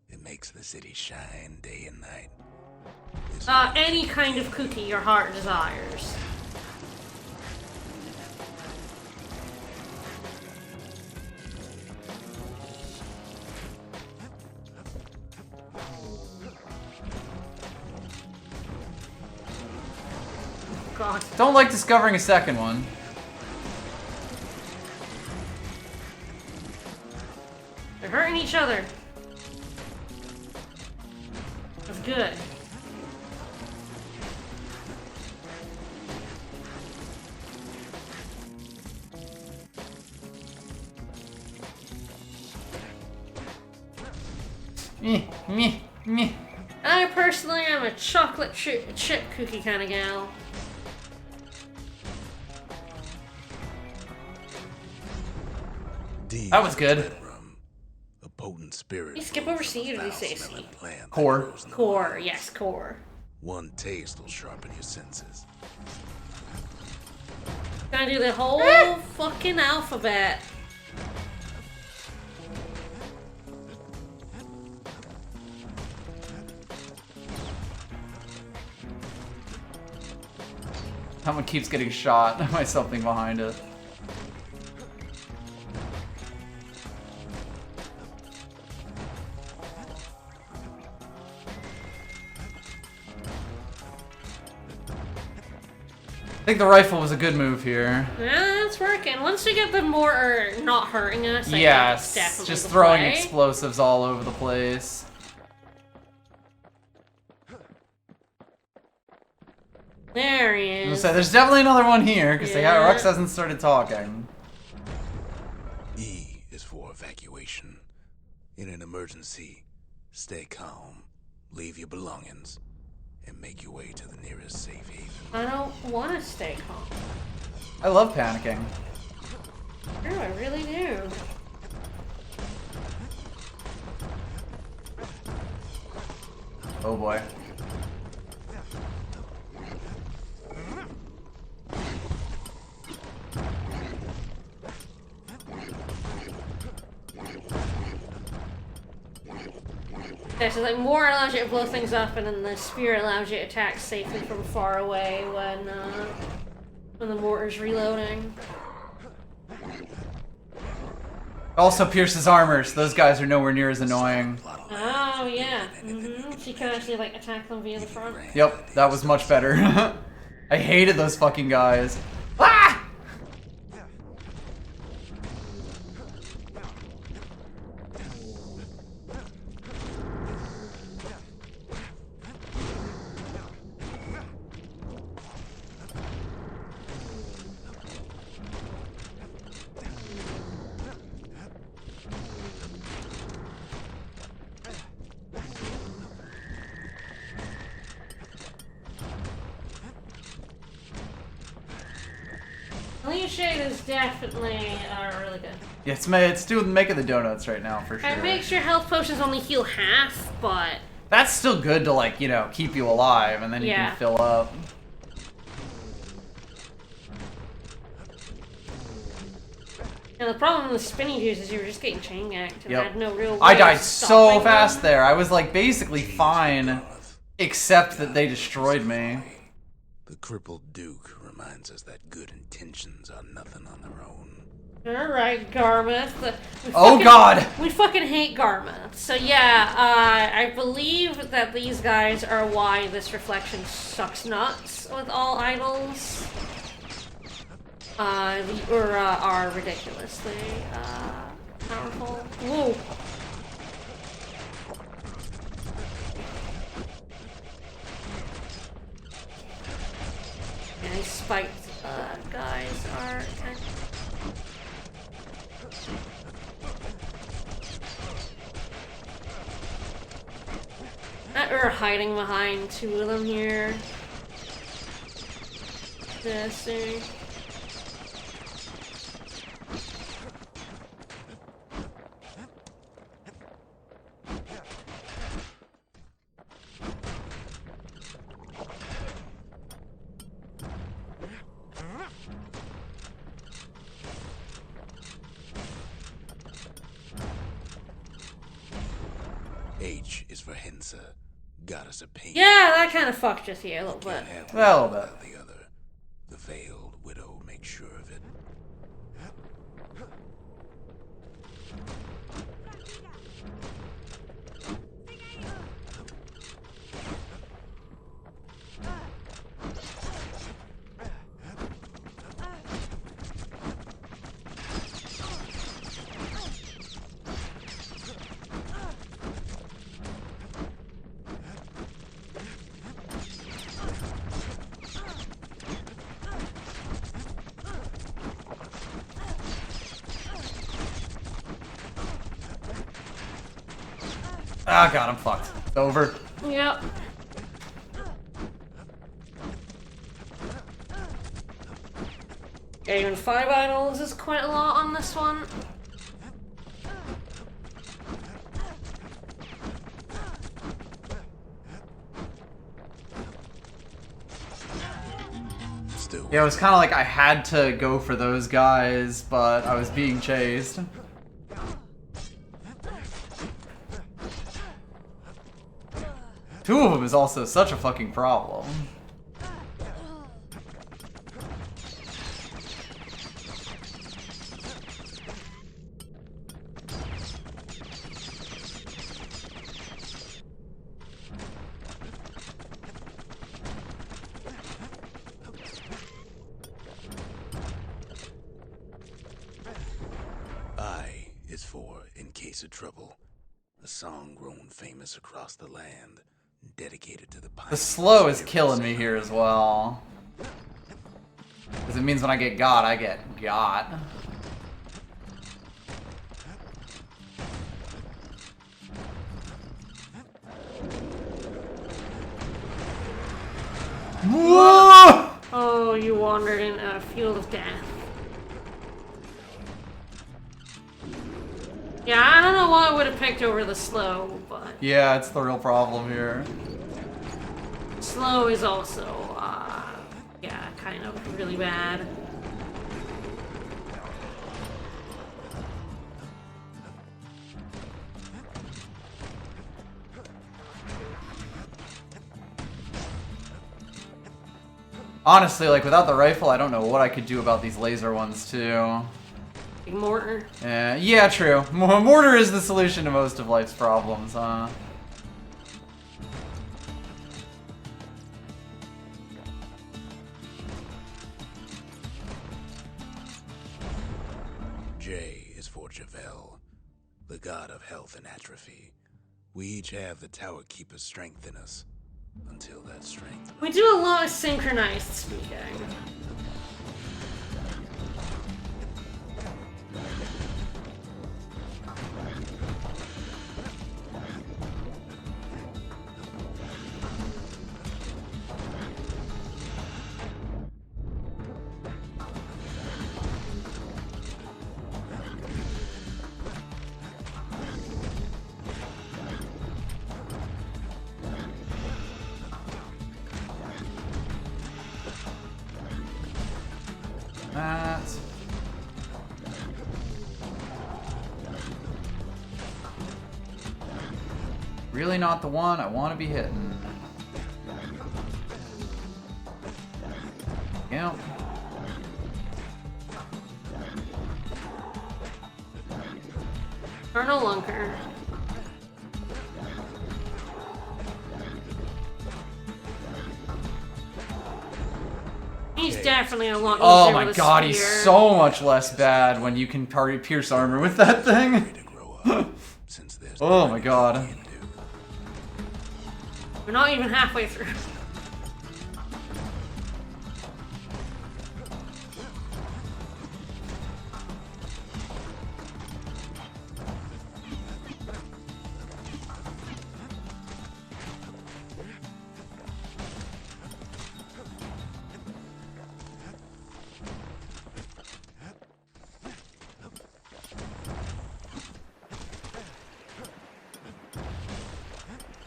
It makes the city shine day and night. Any kind of cookie your heart desires. God. Don't like discovering a second one. They're hurting each other. That's good. Meh, meh, meh. I personally am a chocolate chip cookie kind of gal. D That was is for good. Bedroom. A potent spirit. You skip flows over C from or a do you say foul-smelling C? plant that Core. grows in the Core, woods. yes, core. One taste will sharpen your senses. Gonna do the whole fucking alphabet. That one keeps getting shot by something behind it. I think the rifle was a good move here. Yeah, it's working. Once we get the mortar not hurting us, I think Yes, it's definitely just the throwing play. explosives all over the place. There he is. So there's definitely another one here because Yeah. Rux hasn't started talking. E is for evacuation. In an emergency, Stay calm, leave your belongings, and make your way to the nearest safe haven. I don't want to stay calm. I love panicking. No, I really do. Oh boy. Yeah, so like more allows you to blow things up, and then the spear allows you to attack safely from far away when the mortar's reloading. Also pierces armor, so those guys are nowhere near as annoying. Oh yeah, so you can actually like attack them via the front. Yep, that was much better. I hated those fucking guys. Ah! Clean shade is definitely really good. Yeah, it's doing making the donuts right now for sure. It makes your health potions only heal half, but That's still good to, like, you know, keep you alive, and then you Yeah. can fill up. and the problem with spinning juice is you were just getting chain ganked and Yep. had no real way I died of so stopping fast them. there. I was, like, basically fine, except that they destroyed me. The crippled Duke reminds us that good intentions are nothing on their own. Alright, Garmouth. Oh, God! We fucking hate Garmouth. So yeah, I believe that these guys are why this reflection sucks nuts with all idols. Are ridiculously powerful. Whoa. Yeah, these spiked guys are kind of... We're hiding behind two of them here. This thing. H is for Hensa, goddess of pain. Yeah, that kind of fucked with you a little bit. Can't have A little one bit. without the other. The veiled widow makes sure of it. Ah, God, I'm fucked. It's over. Yep. Yeah, even 5 idols is quite a lot on this one. Still, Yeah, it was kind of like I had to go for those guys, but I was being chased. Two of them is also such a fucking problem. I is for In Case of Trouble, a song grown famous across the land, dedicated to the The slow is killing me here as well. Because it means when I get got, I get got. Whoa! Oh, you wandered in a field of death. Yeah, I don't know why I would have picked over the slow, but Yeah, it's the real problem here. slow is also, yeah, kind of really bad. Honestly, like, without the rifle, I don't know what I could do about these laser ones, too. Big mortar. Yeah, true. Mortar is the solution to most of life's problems, huh? J is for Javel, the god of health and atrophy. We each have the Tower Keeper's strength in us. Until that strength. We do a lot of synchronized speaking. That's... really not the one I want to be hitting. Yep. Colonel Lunker. He's definitely a lot easier Oh my with a god, he's spear. so much less bad when you can pierce armor with that thing. Since there's Oh my god. We're not even halfway through.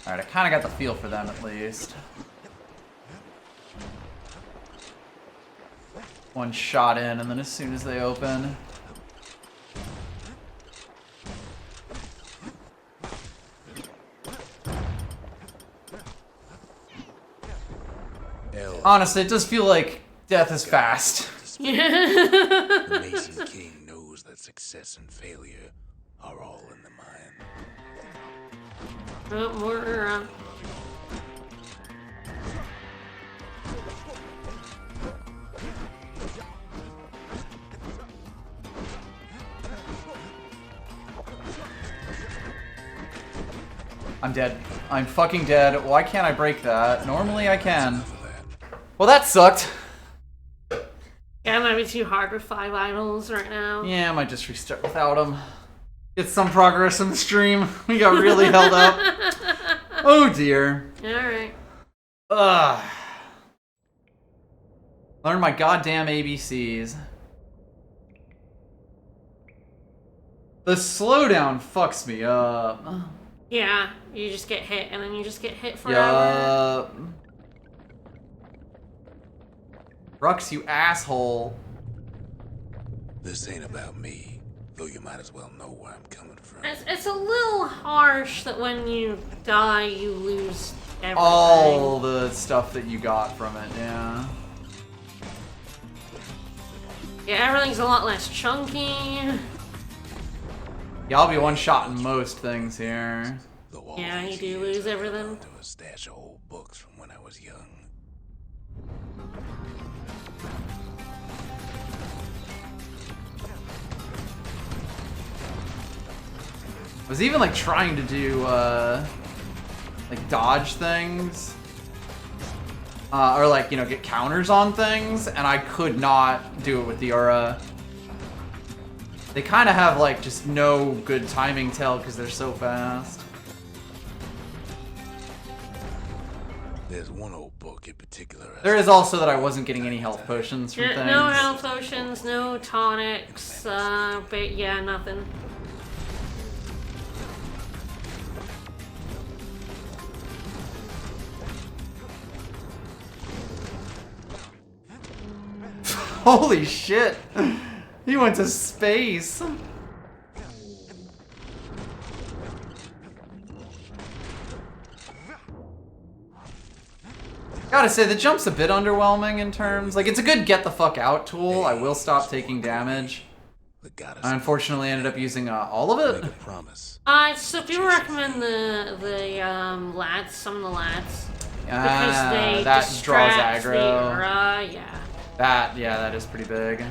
Alright, I kinda got the feel for them at least. One shot in, and then as soon as they open... Honestly, it does feel like death is fast. The Mason King knows that success and failure are all in the mind. Oh, more, I'm dead. I'm fucking dead. Why can't I break that? Normally I can. Well, that sucked. Yeah, it might be too hard with 5 idols right now. Yeah, I might just restart without them. Get some progress in the stream. We got really held up. Oh dear. Alright. Ugh. Learn my goddamn ABCs. The slowdown fucks me up. Yeah, you just get hit, and then you just get hit forever. Yup. Rux, you asshole. This ain't about me, though you might as well know where I'm coming from. It's a little harsh that when you die, you lose everything. All the stuff that you got from it, yeah. Yeah, everything's a lot less chunky. Yeah, I'll be one-shotting most things here. Yeah, you do lose everything. To a stash of old books from when I was young. I was even like trying to do like dodge things. Or like, you know, get counters on things, and I could not do it with the aura. They kind of have like just no good timing tell because they're so fast. There's one old book in particular particular as There is also that I wasn't getting any health potions from things. No health potions, no tonics, but yeah, nothing. Holy shit! He went to space! Gotta say, the jump's a bit underwhelming in terms... Like, it's a good get the fuck out tool. I will stop taking damage. I unfortunately ended up using all of it. Make a promise. So people recommend the lads, some of the lads. Because they that draws distract aggro. the aura, yeah. That is pretty big.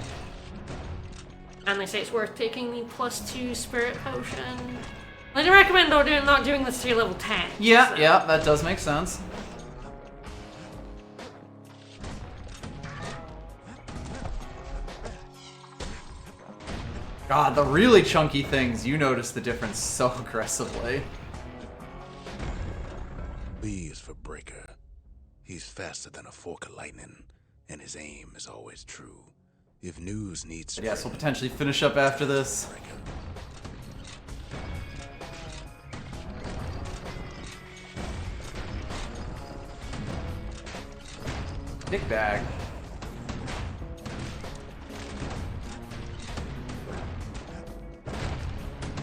And they say it's worth taking the +2 spirit potion. I do recommend though not doing this to your level 10. Yeah, so. yeah, that does make sense. God, the really chunky things, you notice the difference so aggressively. B is for Breaker. He's faster than a fork of lightning, and his aim is always true. If news needs to Yes, we'll potentially finish up after this. Dick bag.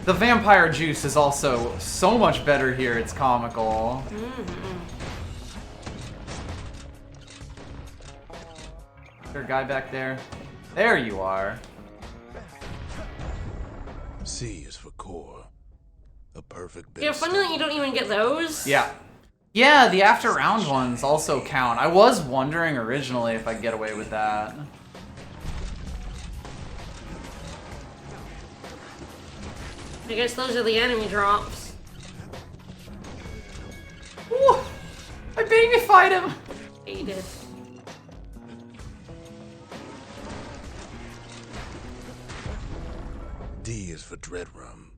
The vampire juice is also so much better here, it's comical. Is there a guy back there? There you are. C is for core. A perfect bit. Yeah, of funny that you don't even get those. Yeah. Yeah, the after round ones also count. I was wondering originally if I'd get away with that. I guess those are the enemy drops. Ooh, I babyfied him. Yeah, you did. D is for Dread Rum.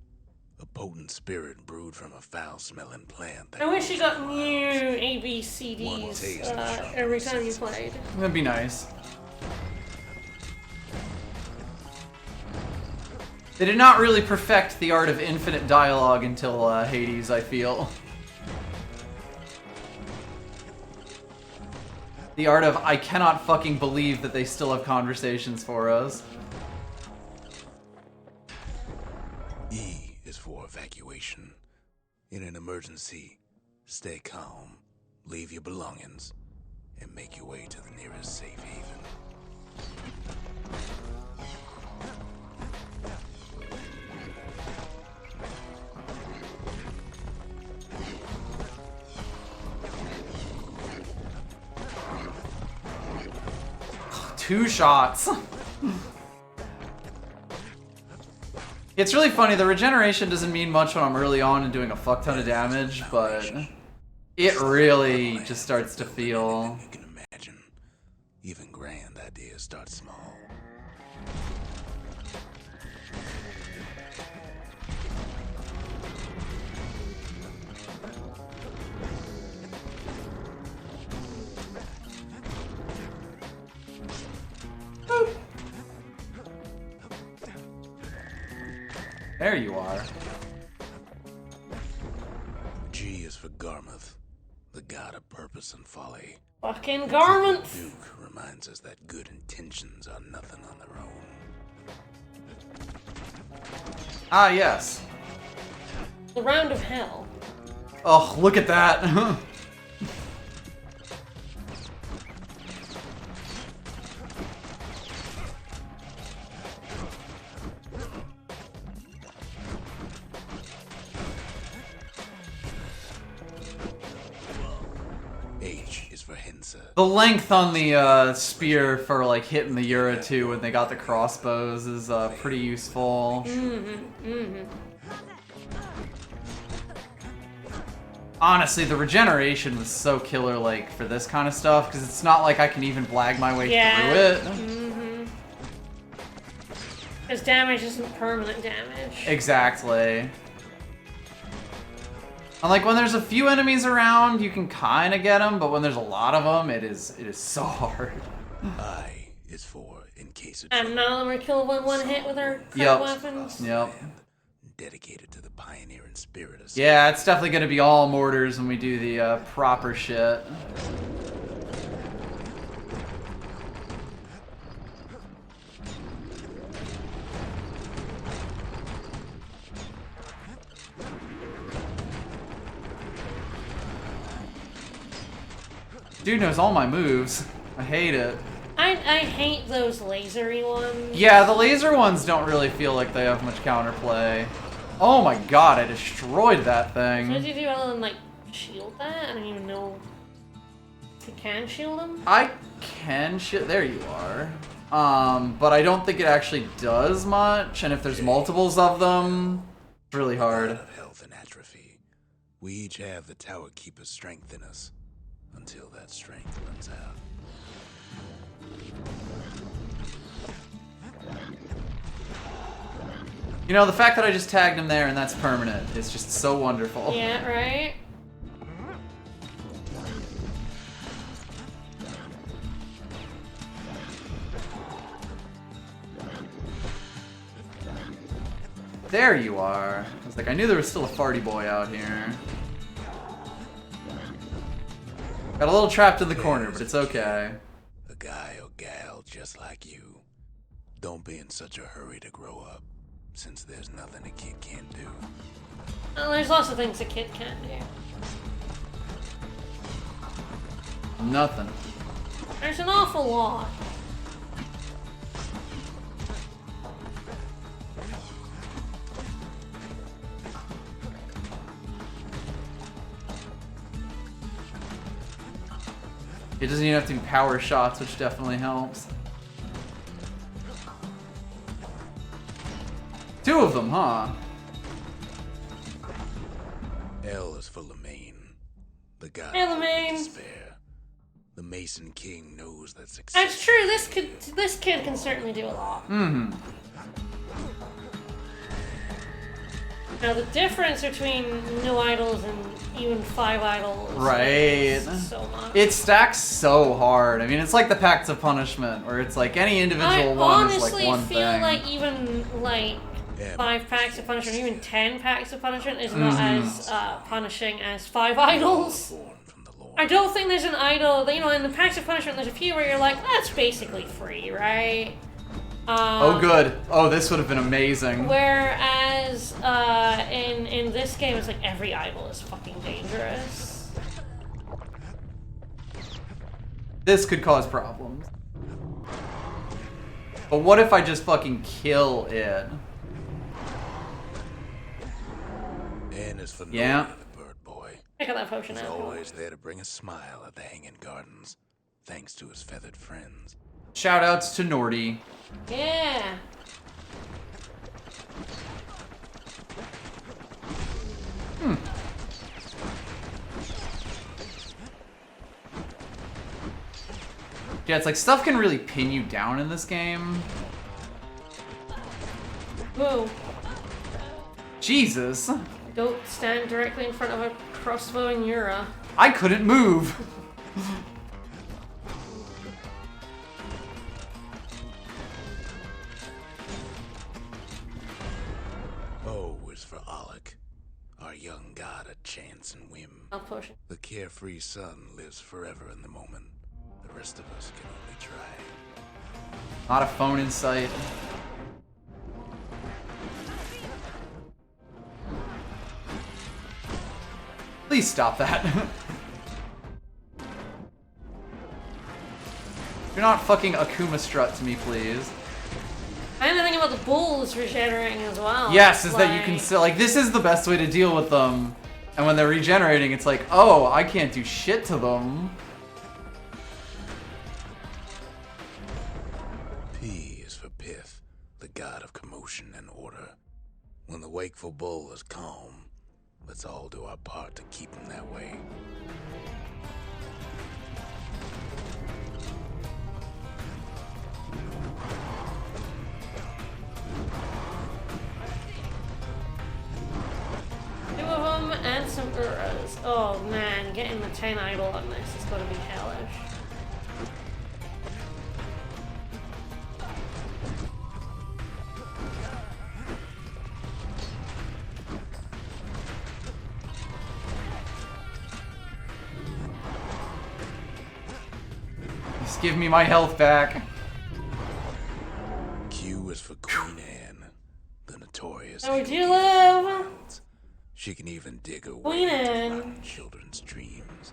A potent spirit brewed from a foul-smelling plant. That I wish you grows got in new wild. ABCDs every time you played. That'd be nice. They did not really perfect the art of infinite dialogue until Hades, I feel. The art of, I cannot fucking believe that they still have conversations for us. E is for evacuation. In an emergency, stay calm, leave your belongings, and make your way to the nearest safe haven. Two shots. It's really funny, the regeneration doesn't mean much when I'm early on and doing a fuck ton of damage, but it really just starts to feel... You can imagine. Even grand ideas start small. There you are. G is for Garmuth, the god of purpose and folly. Fucking garments! Duke reminds us that good intentions are nothing on their own. Ah, yes. The round of hell. Oh, look at that. H is for Hensa. The length on the spear for like hitting the Ura too when they got the crossbows is pretty useful. Honestly, the regeneration was so killer like for this kind of stuff because it's not like I can even blag my way through it. Because damage isn't permanent damage. Exactly. And like when there's a few enemies around, you can kind of get them, but when there's a lot of them, it is so hard. I is for in case of And none of them are killable in one hit with our current Yep. weapons. Yep. dedicated to the pioneering spirit of Yeah, it's definitely gonna be all mortars when we do the proper shit. Dude knows all my moves. I hate it. I hate those lasery ones. Yeah, the laser ones don't really feel like they have much counterplay. Oh my god, I destroyed that thing. What did you do other than, like, shield that? I don't even know if you can shield them. I can shit. There you are. But I don't think it actually does much, and if there's multiples of them, it's really hard. of health and atrophy. We each have the Tower Keeper's strength in us, until that strength runs out. You know, the fact that I just tagged him there and that's permanent is just so wonderful. Yeah, right? There you are. I was like, I knew there was still a farty boy out here. Got a little trapped in the corner, but it's okay. A guy or gal just like you. Don't be in such a hurry to grow up, since there's nothing a kid can't do. Well, there's lots of things a kid can't do. Nothing. There's an awful lot. It doesn't even have to be power shots, which definitely helps. Two of them, huh? L is for Lemaine, the god Hey, of Lemaine. despair. The Mason King knows that success. That's true. This kid can certainly do a lot. Mm-hmm. Now the difference between no idols and even 5 idols, Right. is so much. It stacks so hard. I mean, it's like the Pacts of Punishment, where it's like any individual one is like honestly one feel thing. like even like Yeah. 5 packs of punishment, even 10 packs of punishment is not as punishing as 5 idols. Born from the Lord. I don't think there's an idol that, you know, in the packs of punishment there's a few where you're like, that's basically free, right? Oh, good. Oh, this would have been amazing. Whereas in this game it's like every idol is fucking dangerous. This could cause problems. But what if I just fucking kill it? N is for Yeah. Nori, the bird boy. Check out that potion He's out. always there to bring a smile at the Hanging Gardens, thanks to his feathered friends. Shoutouts to Nordy. Yeah. Yeah, it's like stuff can really pin you down in this game. Whoa. Jesus. Don't stand directly in front of a crossbowing Yura. I couldn't move. O is for Alec, our young god of chance and whim. Health potion. The carefree son lives forever in the moment. The rest of us can only try. Not a phone in sight. Please stop that. You're not fucking Akuma Strut to me, please. And the thing about the bulls regenerating as well. Yes, is that you Like, can still, like, this is the best way to deal with them. And when they're regenerating, it's like, oh, I can't do shit to them. P is for Pith, the god of commotion and order. When the wakeful bull is calm, let's all do our part to keep him that way. Two of them, and some Uras. Oh man, getting the 10 idol on this is gonna be hellish. Just give me my health back. Q is for Queen Anne, the notorious. Oh, would you live? She can even dig her Queen way into Anne. rotten children's dreams.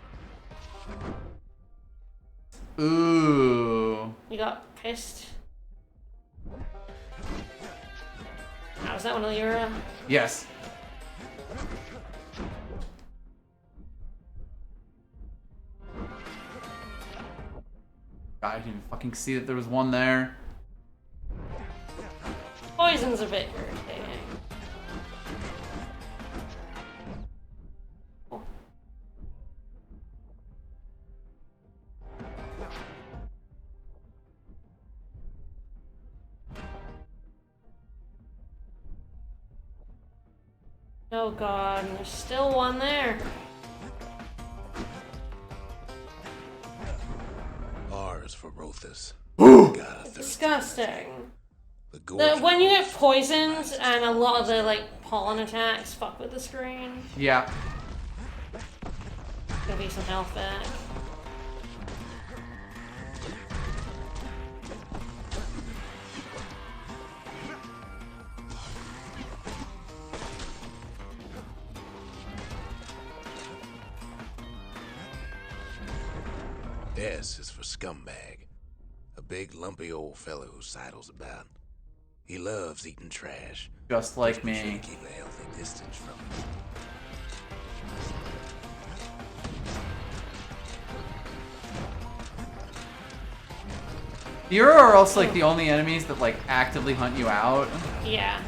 Ooh. You got pissed. Oh, was that one of the Ura? Yes. God, I didn't even fucking see that there was one there. Poison's a bit irritating. Oh god, and there's still one there. R is for Rothus. Got a third. Disgusting. The When you get poisoned and a lot of the like pollen attacks fuck with the screen, Yeah. gonna be some health back. S is for Scumbag. A big lumpy old fellow who sidles about. He loves eating trash. Just like Be sure to me. keep a healthy distance from him. The Ura are also like the only enemies that like actively hunt you out. Yeah.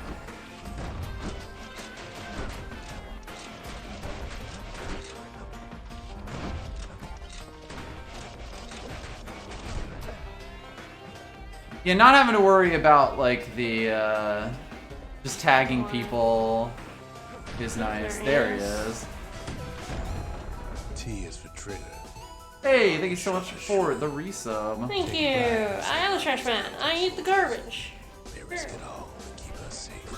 Yeah, not having to worry about like the just tagging people is nice. There he is. T is for Trigger. Hey, thank you so much for the resub. Thank you. I am the trash man. I eat the garbage. They risk it all to keep us safe.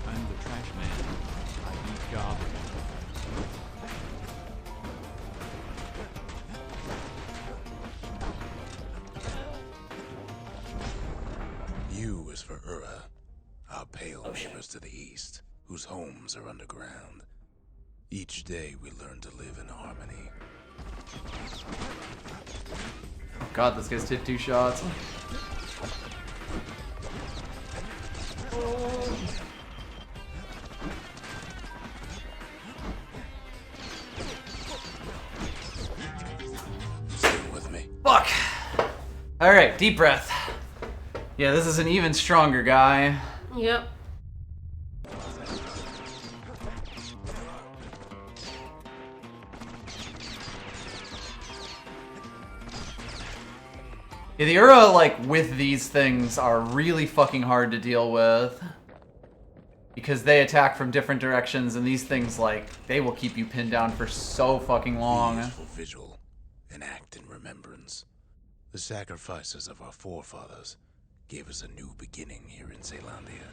I'm the trash man. I eat garbage. U is for Ura, our pale neighbors to the east, whose homes are underground. Each day we learn to live in harmony. God, this guy's did 2 shots. Stay with me. Fuck. All right, deep breath. Yeah, this is an even stronger guy. Yep. Yeah, the Ura, like, with these things are really fucking hard to deal with. Because they attack from different directions, and these things, like, they will keep you pinned down for so fucking long. Useful vigil, an act in remembrance. The sacrifices of our forefathers gave us a new beginning here in Zealandia.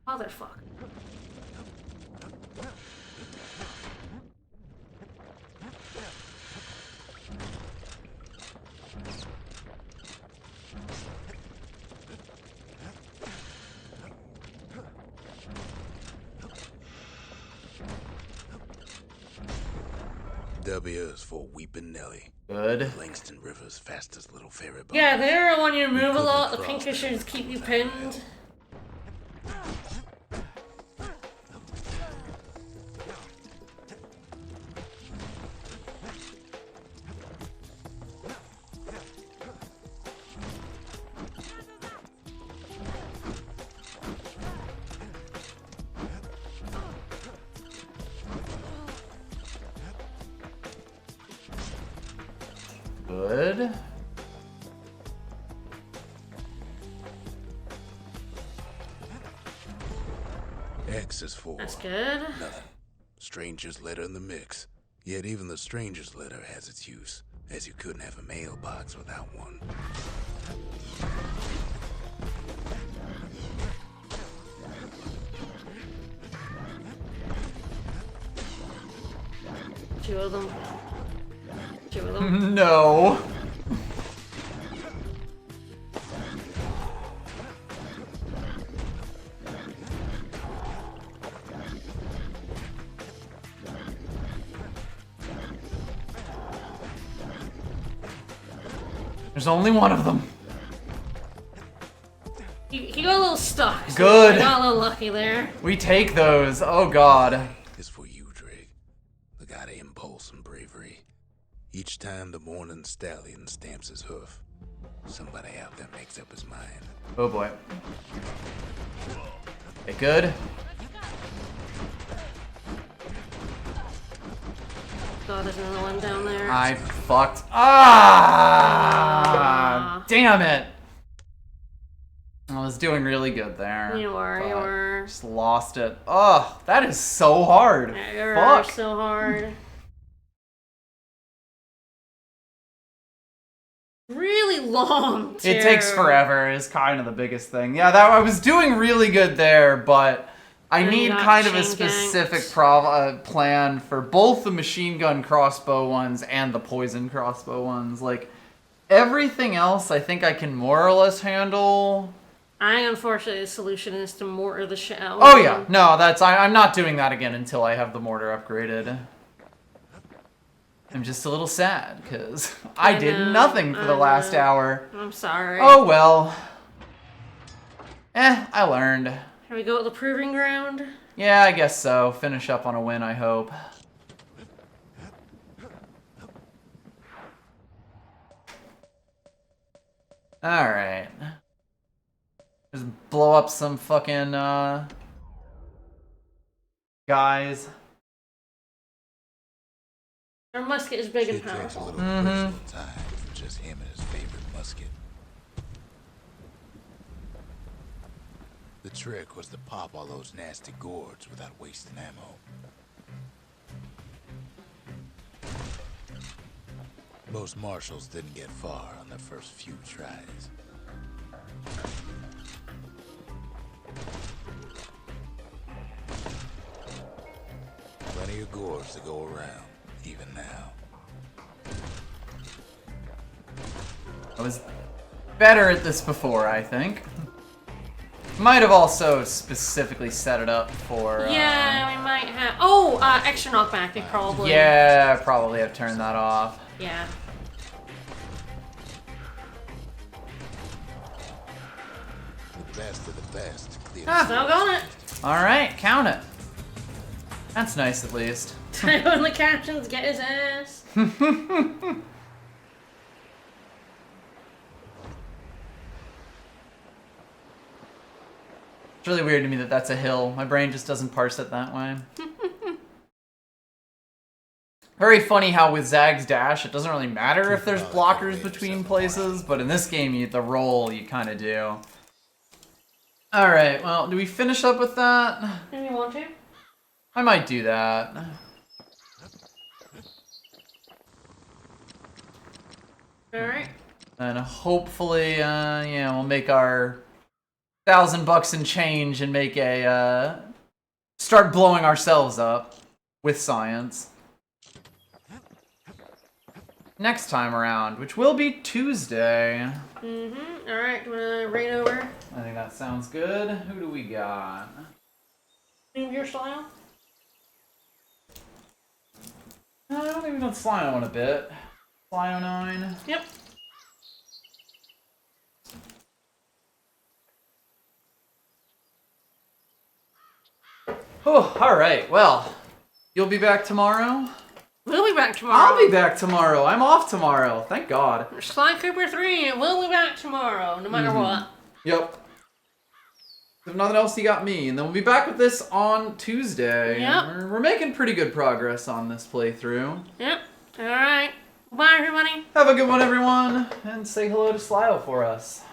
Motherfucker. W is for Weepin' Nelly. Good. Langston River's fastest little ferry boat. Yeah, they're when you move a couldn't lot, the cross pinkishers keep you pinned. Good. X is for That's good. nothing. Stranger's letter in the mix. Yet even the stranger's letter has its use, as you couldn't have a mailbox without one. Two of them. Two of them. No. There's only one of them. He got a little stuck. So Good. I got a little lucky there. We take those. Oh god. It's for you, Drake. The god of impulse and bravery. Each time the morning stallion stamps his hoof, somebody out there makes up his mind. Oh boy. Okay, good. God, there's another one down there. I fucked. Ah! Damn it. I was doing really good there. You were, you but were. Just lost it. Oh, that is so hard. You're Fuck. so hard. Really long, too. It takes forever is kind of the biggest thing. Yeah, that I was doing really good there, but I And need not kind of a chain specific ganks. plan for both the machine gun crossbow ones and the poison crossbow ones. Like, everything else I think I can more or less handle. Unfortunately, the solution is to mortar the shell. Oh yeah, no, I'm not doing that again until I have the mortar upgraded. I'm just a little sad, because I did know, nothing for the I last know. hour. I'm sorry. Oh well. I learned. Here we go with the proving ground. Yeah, I guess so. Finish up on a win, I hope. Alright. Just blow up some fucking, guys. Our musket is big and It takes a powerful. little personal time for just him and his favorite musket. The trick was to pop all those nasty gourds without wasting ammo. Most marshals didn't get far on their first few tries. Plenty of gourds to go around, even now. I was better at this before, I think. Might have also specifically set it up for, Yeah, we might have. Oh, extra knockback, we probably. Yeah, probably have turned that off. Yeah. The best of the best. Clear Ah. Still got it. Alright, count it. That's nice at least. Type on the captions, get his ass. It's really weird to me that that's a hill. My brain just doesn't parse it that way. Very funny how with Zag's dash, it doesn't really matter if there's blockers between places, but in this game, the roll, you kind of do. Alright, well, do we finish up with that? Do you want to? I might do that. Alright. And hopefully, yeah, we'll make our $1,000 and change and make a, start blowing ourselves up with science. Next time around, which will be Tuesday. Mm-hmm. Alright, do you wanna raid over? I think that sounds good. Who do we got? Move your style? I don't think we've done Slino in a bit. Slino 9. Yep. Oh, alright, well. You'll be back tomorrow? We'll be back tomorrow. I'll be back tomorrow. I'm off tomorrow. Thank God. Sly Cooper 3, we'll be back tomorrow, no matter what. Yep. If nothing else, you got me. And then we'll be back with this on Tuesday. Yep. We're making pretty good progress on this playthrough. Yep. Alright. Bye, everybody. Have a good one, everyone, and say hello to Slyo for us.